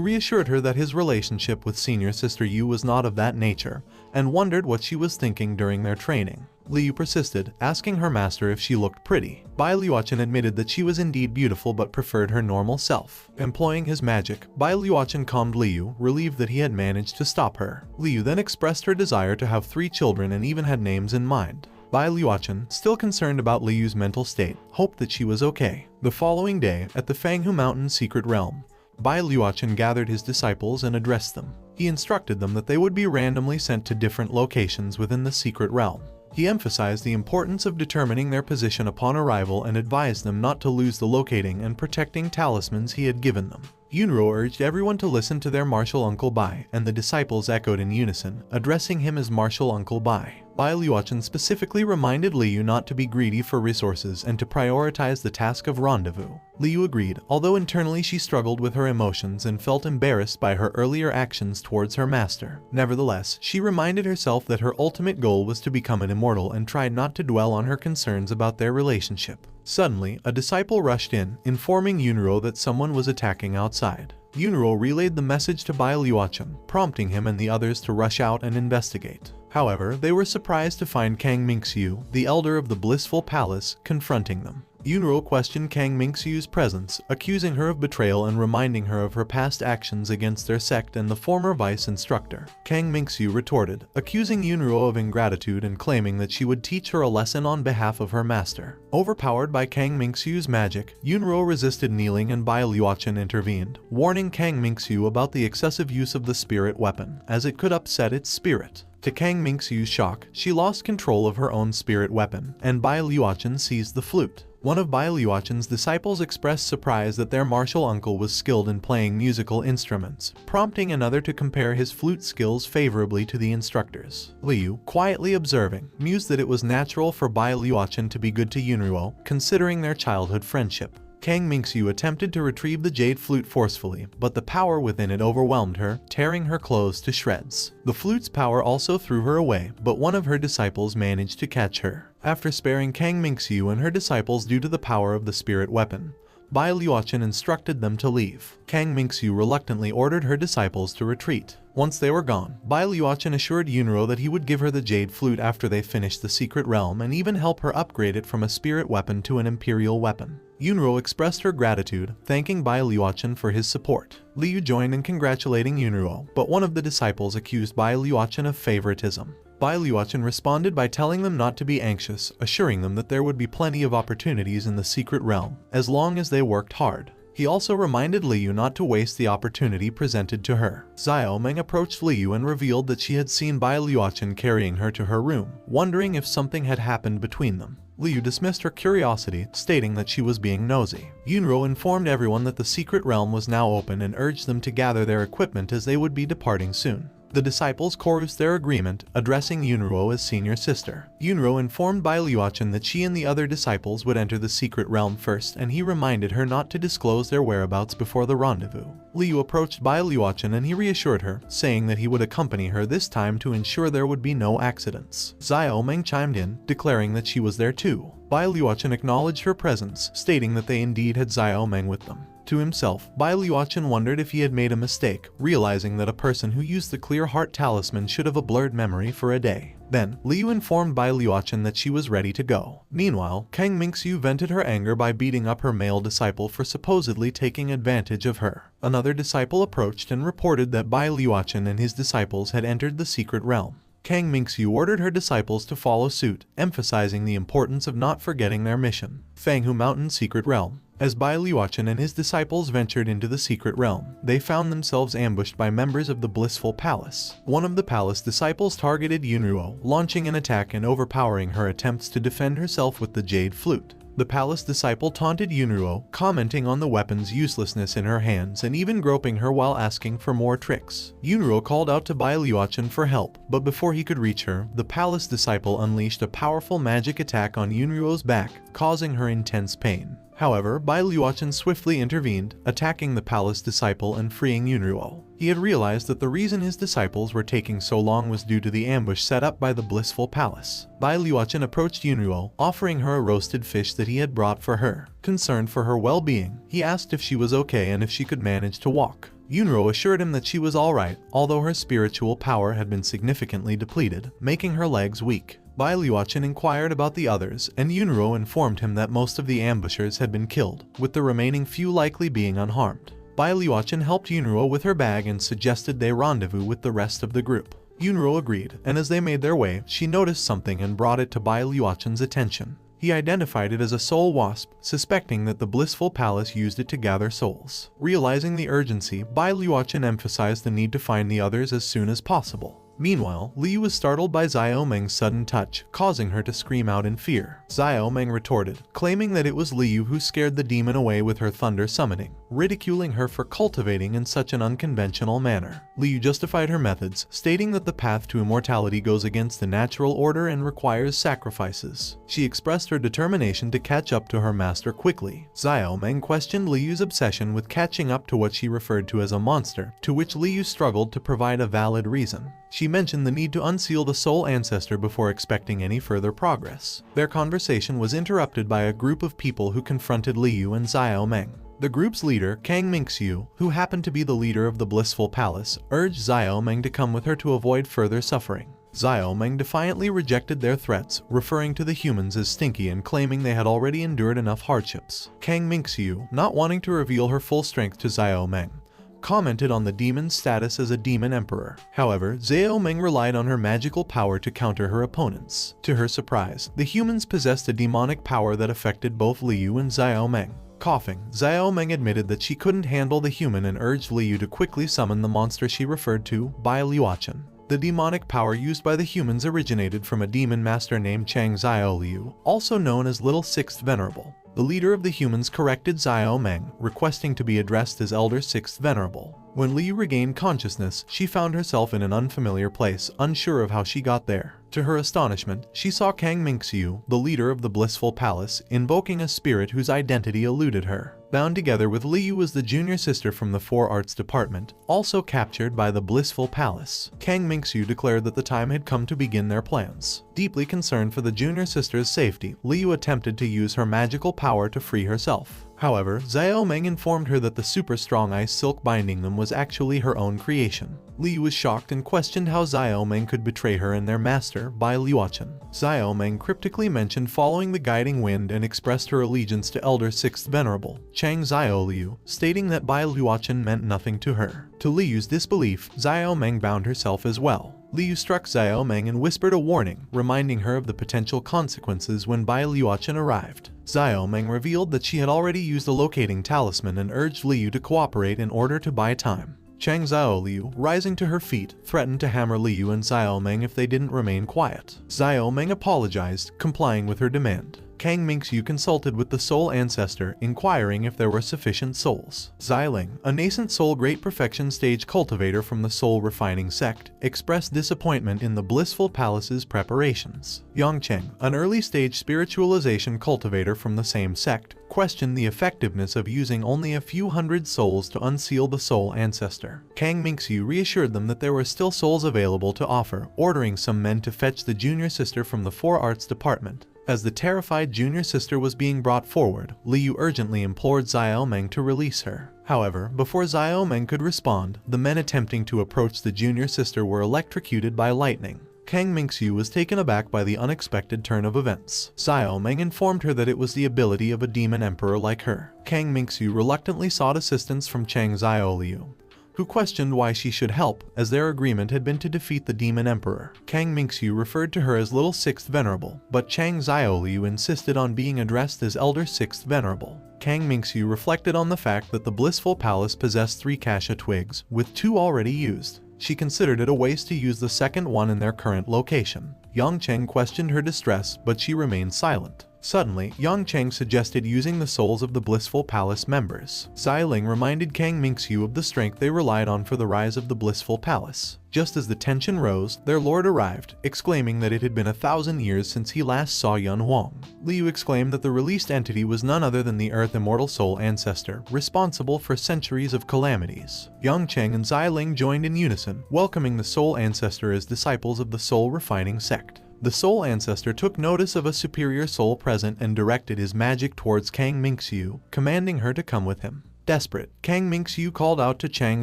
reassured her that his relationship with Senior Sister Yu was not of that nature, and wondered what she was thinking during their training. Liu persisted, asking her master if she looked pretty. Bai Liuchen admitted that she was indeed beautiful but preferred her normal self. Employing his magic, Bai Liuchen calmed Liu, relieved that he had managed to stop her. Liu then expressed her desire to have 3 children and even had names in mind. Bai Liuchen, still concerned about Liu's mental state, hoped that she was okay. The following day, at the Fanghu Mountain secret realm, Bai Liuchen gathered his disciples and addressed them. He instructed them that they would be randomly sent to different locations within the secret realm. He emphasized the importance of determining their position upon arrival and advised them not to lose the locating and protecting talismans he had given them. Yunro urged everyone to listen to their martial Uncle Bai, and the disciples echoed in unison, addressing him as Martial Uncle Bai. Bai Liuchen specifically reminded Liu not to be greedy for resources and to prioritize the task of rendezvous. Liu agreed, although internally she struggled with her emotions and felt embarrassed by her earlier actions towards her master. Nevertheless, she reminded herself that her ultimate goal was to become an immortal and tried not to dwell on her concerns about their relationship. Suddenly, a disciple rushed in, informing Yunro that someone was attacking outside. Yunro relayed the message to Bai Liuchen, prompting him and the others to rush out and investigate. However, they were surprised to find Kang Mingxiu, the elder of the Blissful Palace, confronting them. Yunro questioned Kang Mingxiu's presence, accusing her of betrayal and reminding her of her past actions against their sect and the former vice instructor. Kang Mingxiu retorted, accusing Yunro of ingratitude and claiming that she would teach her a lesson on behalf of her master. Overpowered by Kang Mingxiu's magic, Yunro resisted kneeling and Bai Liuchen intervened, warning Kang Mingxiu about the excessive use of the spirit weapon, as it could upset its spirit. To Kang Mingxiu's shock, she lost control of her own spirit weapon, and Bai Liuchen seized the flute. One of Bai Liuchen's disciples expressed surprise that their martial uncle was skilled in playing musical instruments, prompting another to compare his flute skills favorably to the instructor's. Liu, quietly observing, mused that it was natural for Bai Liuchen to be good to Yunruo, considering their childhood friendship. Kang Mingxiu attempted to retrieve the jade flute forcefully, but the power within it overwhelmed her, tearing her clothes to shreds. The flute's power also threw her away, but one of her disciples managed to catch her. After sparing Kang Mingxiu and her disciples due to the power of the spirit weapon, Bai Liuchen instructed them to leave. Kang Mingxiu reluctantly ordered her disciples to retreat. Once they were gone, Bai Liuchen assured Yunro that he would give her the jade flute after they finished the secret realm and even help her upgrade it from a spirit weapon to an imperial weapon. Yunro expressed her gratitude, thanking Bai Liuchen for his support. Liu joined in congratulating Yunro, but one of the disciples accused Bai Liuchen of favoritism. Bai Liuchen responded by telling them not to be anxious, assuring them that there would be plenty of opportunities in the secret realm, as long as they worked hard. He also reminded Liu not to waste the opportunity presented to her. Xiao Meng approached Liu and revealed that she had seen Bai Liuchen carrying her to her room, wondering if something had happened between them. Liu dismissed her curiosity, stating that she was being nosy. Yunro informed everyone that the secret realm was now open and urged them to gather their equipment as they would be departing soon. The disciples chorused their agreement, addressing Yunro as senior sister. Yunro informed Bai Liuchen that she and the other disciples would enter the secret realm first, and he reminded her not to disclose their whereabouts before the rendezvous. Liu approached Bai Liuchen and he reassured her, saying that he would accompany her this time to ensure there would be no accidents. Xiao Meng chimed in, declaring that she was there too. Bai Liuchen acknowledged her presence, stating that they indeed had Xiao Meng with them. To himself, Bai Liuchen wondered if he had made a mistake, realizing that a person who used the clear heart talisman should have a blurred memory for a day. Then, Liu informed Bai Liuchen that she was ready to go. Meanwhile, Kang Mingxiu vented her anger by beating up her male disciple for supposedly taking advantage of her. Another disciple approached and reported that Bai Liuchen and his disciples had entered the secret realm. Kang Mingxiu ordered her disciples to follow suit, emphasizing the importance of not forgetting their mission. Fanghu Mountain Secret Realm. As Bai Liuchen and his disciples ventured into the secret realm, they found themselves ambushed by members of the Blissful Palace. One of the palace disciples targeted Yunruo, launching an attack and overpowering her attempts to defend herself with the jade flute. The palace disciple taunted Yunruo, commenting on the weapon's uselessness in her hands and even groping her while asking for more tricks. Yunruo called out to Bai Liuchen for help, but before he could reach her, the palace disciple unleashed a powerful magic attack on Yunruo's back, causing her intense pain. However, Bai Liuchen swiftly intervened, attacking the palace disciple and freeing Yunruo. He had realized that the reason his disciples were taking so long was due to the ambush set up by the Blissful Palace. Bai Liuchen approached Yunruo, offering her a roasted fish that he had brought for her. Concerned for her well-being, he asked if she was okay and if she could manage to walk. Yunruo assured him that she was alright, although her spiritual power had been significantly depleted, making her legs weak. Bai Liuchen inquired about the others, and Yunruo informed him that most of the ambushers had been killed, with the remaining few likely being unharmed. Bai Liuchen helped Yunruo with her bag and suggested they rendezvous with the rest of the group. Yunruo agreed, and as they made their way, she noticed something and brought it to Bai Liuchen's attention. He identified it as a soul wasp, suspecting that the Blissful Palace used it to gather souls. Realizing the urgency, Bai Liuchen emphasized the need to find the others as soon as possible. Meanwhile, Liu was startled by Xiao Meng's sudden touch, causing her to scream out in fear. Xiao Meng retorted, claiming that it was Liu who scared the demon away with her thunder summoning, ridiculing her for cultivating in such an unconventional manner. Liu justified her methods, stating that the path to immortality goes against the natural order and requires sacrifices. She expressed her determination to catch up to her master quickly. Xiao Meng questioned Liu's obsession with catching up to what she referred to as a monster, to which Liu struggled to provide a valid reason. She mentioned the need to unseal the soul ancestor before expecting any further progress. Their conversation was interrupted by a group of people who confronted Liu and Xiao Meng. The group's leader, Kang Mingxiu, who happened to be the leader of the Blissful Palace, urged Xiao Meng to come with her to avoid further suffering. Xiao Meng defiantly rejected their threats, referring to the humans as stinky and claiming they had already endured enough hardships. Kang Mingxiu, not wanting to reveal her full strength to Xiao Meng, commented on the demon's status as a demon emperor. However, Xiao Meng relied on her magical power to counter her opponents. To her surprise, the humans possessed a demonic power that affected both Liu and Xiao Meng. Coughing, Xiao Meng admitted that she couldn't handle the human and urged Liu to quickly summon the monster she referred to, Bai Liuchen. The demonic power used by the humans originated from a demon master named Chang Xiao Liu, also known as Little Sixth Venerable. The leader of the humans corrected Xiao Meng, requesting to be addressed as Elder Sixth Venerable. When Liu regained consciousness, she found herself in an unfamiliar place, unsure of how she got there. To her astonishment, she saw Kang Mingxiu, the leader of the Blissful Palace, invoking a spirit whose identity eluded her. Bound together with Liu was the junior sister from the Four Arts Department, also captured by the Blissful Palace. Kang Mingxiu declared that the time had come to begin their plans. Deeply concerned for the junior sister's safety, Liu attempted to use her magical power to free herself. However, Xiao Meng informed her that the super strong ice silk binding them was actually her own creation. Liu was shocked and questioned how Xiao Meng could betray her and their master, Bai Liuchen. Xiao Meng cryptically mentioned following the guiding wind and expressed her allegiance to Elder Sixth Venerable, Chang Xiao Liu, stating that Bai Liuchen meant nothing to her. To Liyu's disbelief, Xiao Meng bound herself as well. Liyu struck Xiao Meng and whispered a warning, reminding her of the potential consequences when Bai Liuchen arrived. Xiao Meng revealed that she had already used the locating talisman and urged Liyu to cooperate in order to buy time. Chang Xiao Liu, rising to her feet, threatened to hammer Liyu and Xiao Meng if they didn't remain quiet. Xiao Meng apologized, complying with her demand. Kang Mingxiu consulted with the soul ancestor, inquiring if there were sufficient souls. Xiling, a nascent soul great perfection stage cultivator from the soul refining sect, expressed disappointment in the blissful palace's preparations. Yangcheng, an early stage spiritualization cultivator from the same sect, questioned the effectiveness of using only a few hundred souls to unseal the soul ancestor. Kang Mingxiu reassured them that there were still souls available to offer, ordering some men to fetch the junior sister from the Four Arts department. As the terrified junior sister was being brought forward, Liyu urgently implored Xiao Meng to release her. However, before Xiao Meng could respond, the men attempting to approach the junior sister were electrocuted by lightning. Kang Mingxiu was taken aback by the unexpected turn of events. Xiao Meng informed her that it was the ability of a demon emperor like her. Kang Mingxiu reluctantly sought assistance from Chang Xiaoliu, who questioned why she should help, as their agreement had been to defeat the demon emperor. Kang Mingxiu referred to her as Little Sixth Venerable, but Chang Xiaoliu insisted on being addressed as Elder Sixth Venerable. Kang Mingxiu reflected on the fact that the blissful palace possessed 3 cassia twigs, with 2 already used. She considered it a waste to use the second one in their current location. Yang Cheng questioned her distress, but she remained silent. Suddenly, Yang Cheng suggested using the souls of the Blissful Palace members. Xiling reminded Kang Mingxiu of the strength they relied on for the rise of the Blissful Palace. Just as the tension rose, their lord arrived, exclaiming that it had been 1,000 years since he last saw Yun Huang. Liu exclaimed that the released entity was none other than the Earth Immortal Soul Ancestor, responsible for centuries of calamities. Yang Cheng and Xiling joined in unison, welcoming the Soul Ancestor as disciples of the Soul Refining Sect. The Soul Ancestor took notice of a superior soul present and directed his magic towards Kang Mingxiu, commanding her to come with him. Desperate, Kang Mingxiu called out to Chang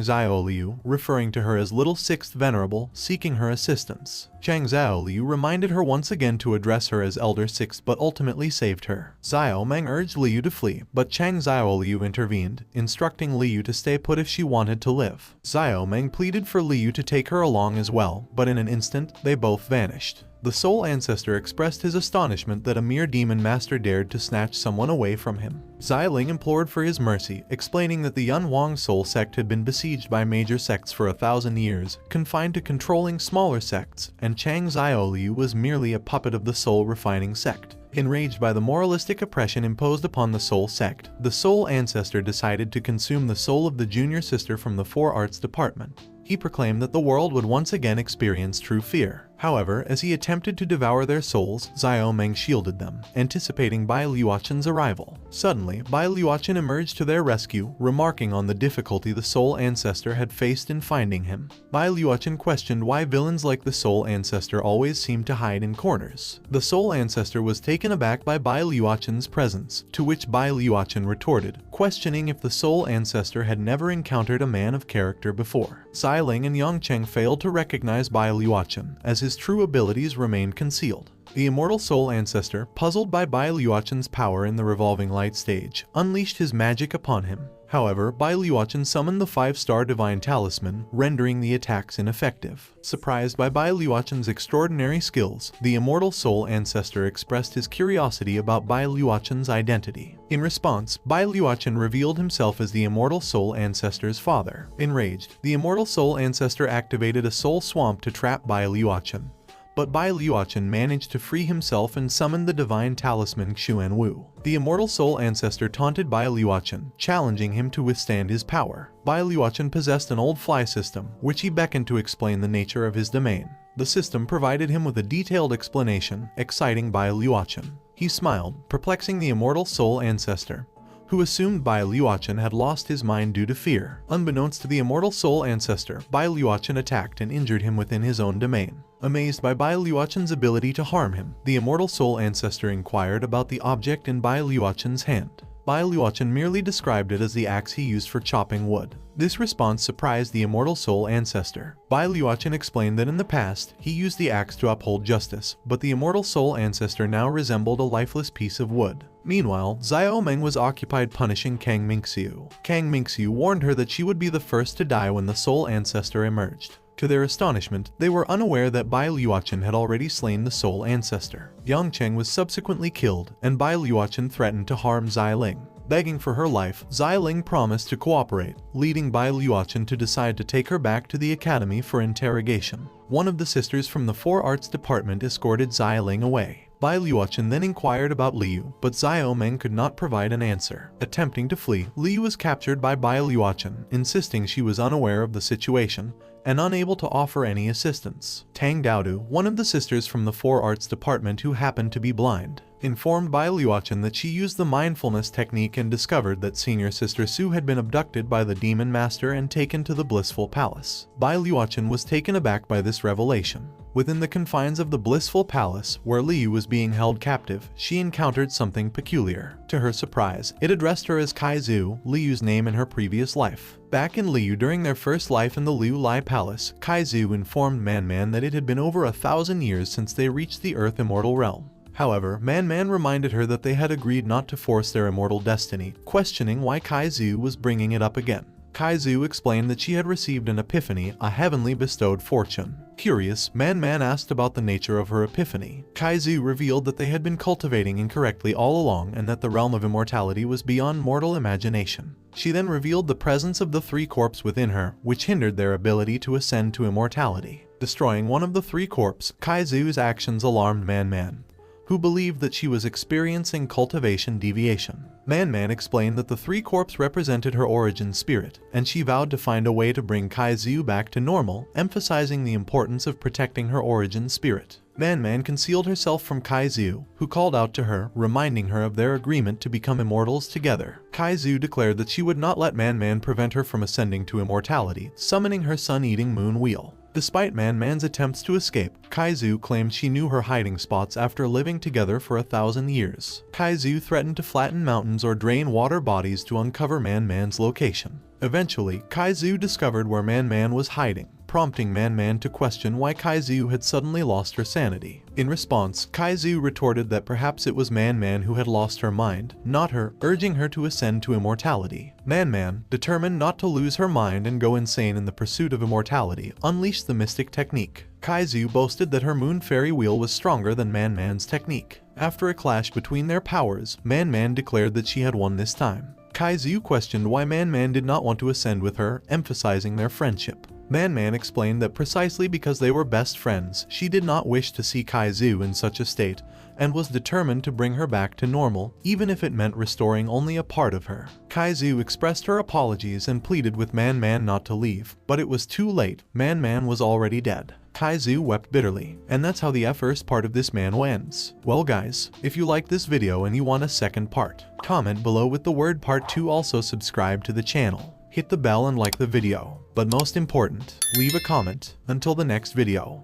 Xiaoliu, referring to her as Little Sixth Venerable, seeking her assistance. Chang Xiaoliu reminded her once again to address her as Elder Sixth but ultimately saved her. Xiao Meng urged Liu to flee, but Chang Xiaoliu intervened, instructing Liu to stay put if she wanted to live. Xiao Meng pleaded for Liu to take her along as well, but in an instant, they both vanished. The Soul Ancestor expressed his astonishment that a mere demon master dared to snatch someone away from him. Xiling implored for his mercy, explaining that the Yun Huang Soul sect had been besieged by major sects for 1,000 years, confined to controlling smaller sects, and Chang Xiaoliu was merely a puppet of the Soul Refining Sect. Enraged by the moralistic oppression imposed upon the Soul Sect, the Soul Ancestor decided to consume the soul of the junior sister from the Four Arts department. He proclaimed that the world would once again experience true fear. However, as he attempted to devour their souls, Xiao Meng shielded them, anticipating Bai Liuchen's arrival. Suddenly, Bai Liuchen emerged to their rescue, remarking on the difficulty the Soul Ancestor had faced in finding him. Bai Liuchen questioned why villains like the Soul Ancestor always seemed to hide in corners. The Soul Ancestor was taken aback by Bai Liuchen's presence, to which Bai Liuchen retorted, questioning if the Soul Ancestor had never encountered a man of character before. Xiling and Yang Cheng failed to recognize Bai Liuchen, as his true abilities remained concealed. The Immortal Soul Ancestor, puzzled by Bai Liuchen's power in the Revolving Light stage, unleashed his magic upon him. However, Bai Liuchen summoned the 5-star Divine Talisman, rendering the attacks ineffective. Surprised by Bai Liuchen's extraordinary skills, the Immortal Soul Ancestor expressed his curiosity about Bai Liuchen's identity. In response, Bai Liuchen revealed himself as the Immortal Soul Ancestor's father. Enraged, the Immortal Soul Ancestor activated a soul swamp to trap Bai Liuchen. But Bai Liuchen managed to free himself and summoned the divine talisman Xuan Wu. The Immortal Soul Ancestor taunted Bai Liuchen, challenging him to withstand his power. Bai Liuchen possessed an old fly system, which he beckoned to explain the nature of his domain. The system provided him with a detailed explanation, exciting Bai Liuchen. He smiled, perplexing the Immortal Soul Ancestor, who assumed Bai Liuchen had lost his mind due to fear. Unbeknownst to the Immortal Soul Ancestor, Bai Liuchen attacked and injured him within his own domain. Amazed by Bai Liuchen's ability to harm him, the Immortal Soul Ancestor inquired about the object in Bai Liuchen's hand. Bai Liuchen merely described it as the axe he used for chopping wood. This response surprised the Immortal Soul Ancestor. Bai Liuchen explained that in the past, he used the axe to uphold justice, but the Immortal Soul Ancestor now resembled a lifeless piece of wood. Meanwhile, Xiao Meng was occupied punishing Kang Mingxiu. Kang Mingxiu warned her that she would be the first to die when the Soul Ancestor emerged. To their astonishment, they were unaware that Bai Luochen had already slain the Soul Ancestor. Yang Cheng was subsequently killed, and Bai Luochen threatened to harm Xi Ling. Begging for her life, Xi Ling promised to cooperate, leading Bai Luochen to decide to take her back to the academy for interrogation. One of the sisters from the Four Arts department escorted Xi Ling away. Bai Luochen then inquired about Liu, but Xiao Meng could not provide an answer. Attempting to flee, Liu was captured by Bai Luochen, insisting she was unaware of the situation and unable to offer any assistance. Tang Daodu, one of the sisters from the Four Arts department who happened to be blind, informed Bai Luochen that she used the mindfulness technique and discovered that senior sister Su had been abducted by the demon master and taken to the blissful palace. Bai Luochen was taken aback by this revelation. Within the confines of the blissful palace, where Liu was being held captive, she encountered something peculiar. To her surprise, it addressed her as Kai Zhu, Liu's name in her previous life. Back in Liu during their first life in the Liu Lai Palace, Kai Zhu informed Man that it had been over 1,000 years since they reached the Earth Immortal realm. However, Man reminded her that they had agreed not to force their immortal destiny, questioning why Kai Zhu was bringing it up again. Kai Zhu explained that she had received an epiphany, a heavenly bestowed fortune. Curious, Man asked about the nature of her epiphany. Kai Zhu revealed that they had been cultivating incorrectly all along and that the realm of immortality was beyond mortal imagination. She then revealed the presence of the three corps within her, which hindered their ability to ascend to immortality. Destroying one of the three corps, Kai Zhu's actions alarmed Man, who believed that she was experiencing cultivation deviation. Man explained that the three corps represented her origin spirit, and she vowed to find a way to bring Kai Zhu back to normal, emphasizing the importance of protecting her origin spirit. Man concealed herself from Kai Zhu, who called out to her, reminding her of their agreement to become immortals together. Kai Zhu declared that she would not let Man prevent her from ascending to immortality, summoning her sun-eating moon wheel. Despite Man's attempts to escape, Kai Zhu claimed she knew her hiding spots after living together for 1,000 years. Kai Zhu threatened to flatten mountains or drain water bodies to uncover Man's location. Eventually, Kai Zhu discovered where Man was hiding, prompting Man to question why Kai Zhu had suddenly lost her sanity. In response, Kai Zhu retorted that perhaps it was Man who had lost her mind, not her, urging her to ascend to immortality. Man, determined not to lose her mind and go insane in the pursuit of immortality, unleashed the mystic technique. Kai Zhu boasted that her moon fairy wheel was stronger than Man's technique. After a clash between their powers, Man declared that she had won this time. Kai Zhu questioned why Man did not want to ascend with her, emphasizing their friendship. Man explained that precisely because they were best friends, she did not wish to see Kai Zhu in such a state, and was determined to bring her back to normal, even if it meant restoring only a part of her. Kai Zhu expressed her apologies and pleaded with Man not to leave, but it was too late. Man was already dead. Kai Zhu wept bitterly, and that's how the first part of this manhwa ends. Well guys, if you liked this video and you want a second part, comment below with the word part 2. Also subscribe to the channel, hit the bell and like the video. But most important, leave a comment. Until the next video.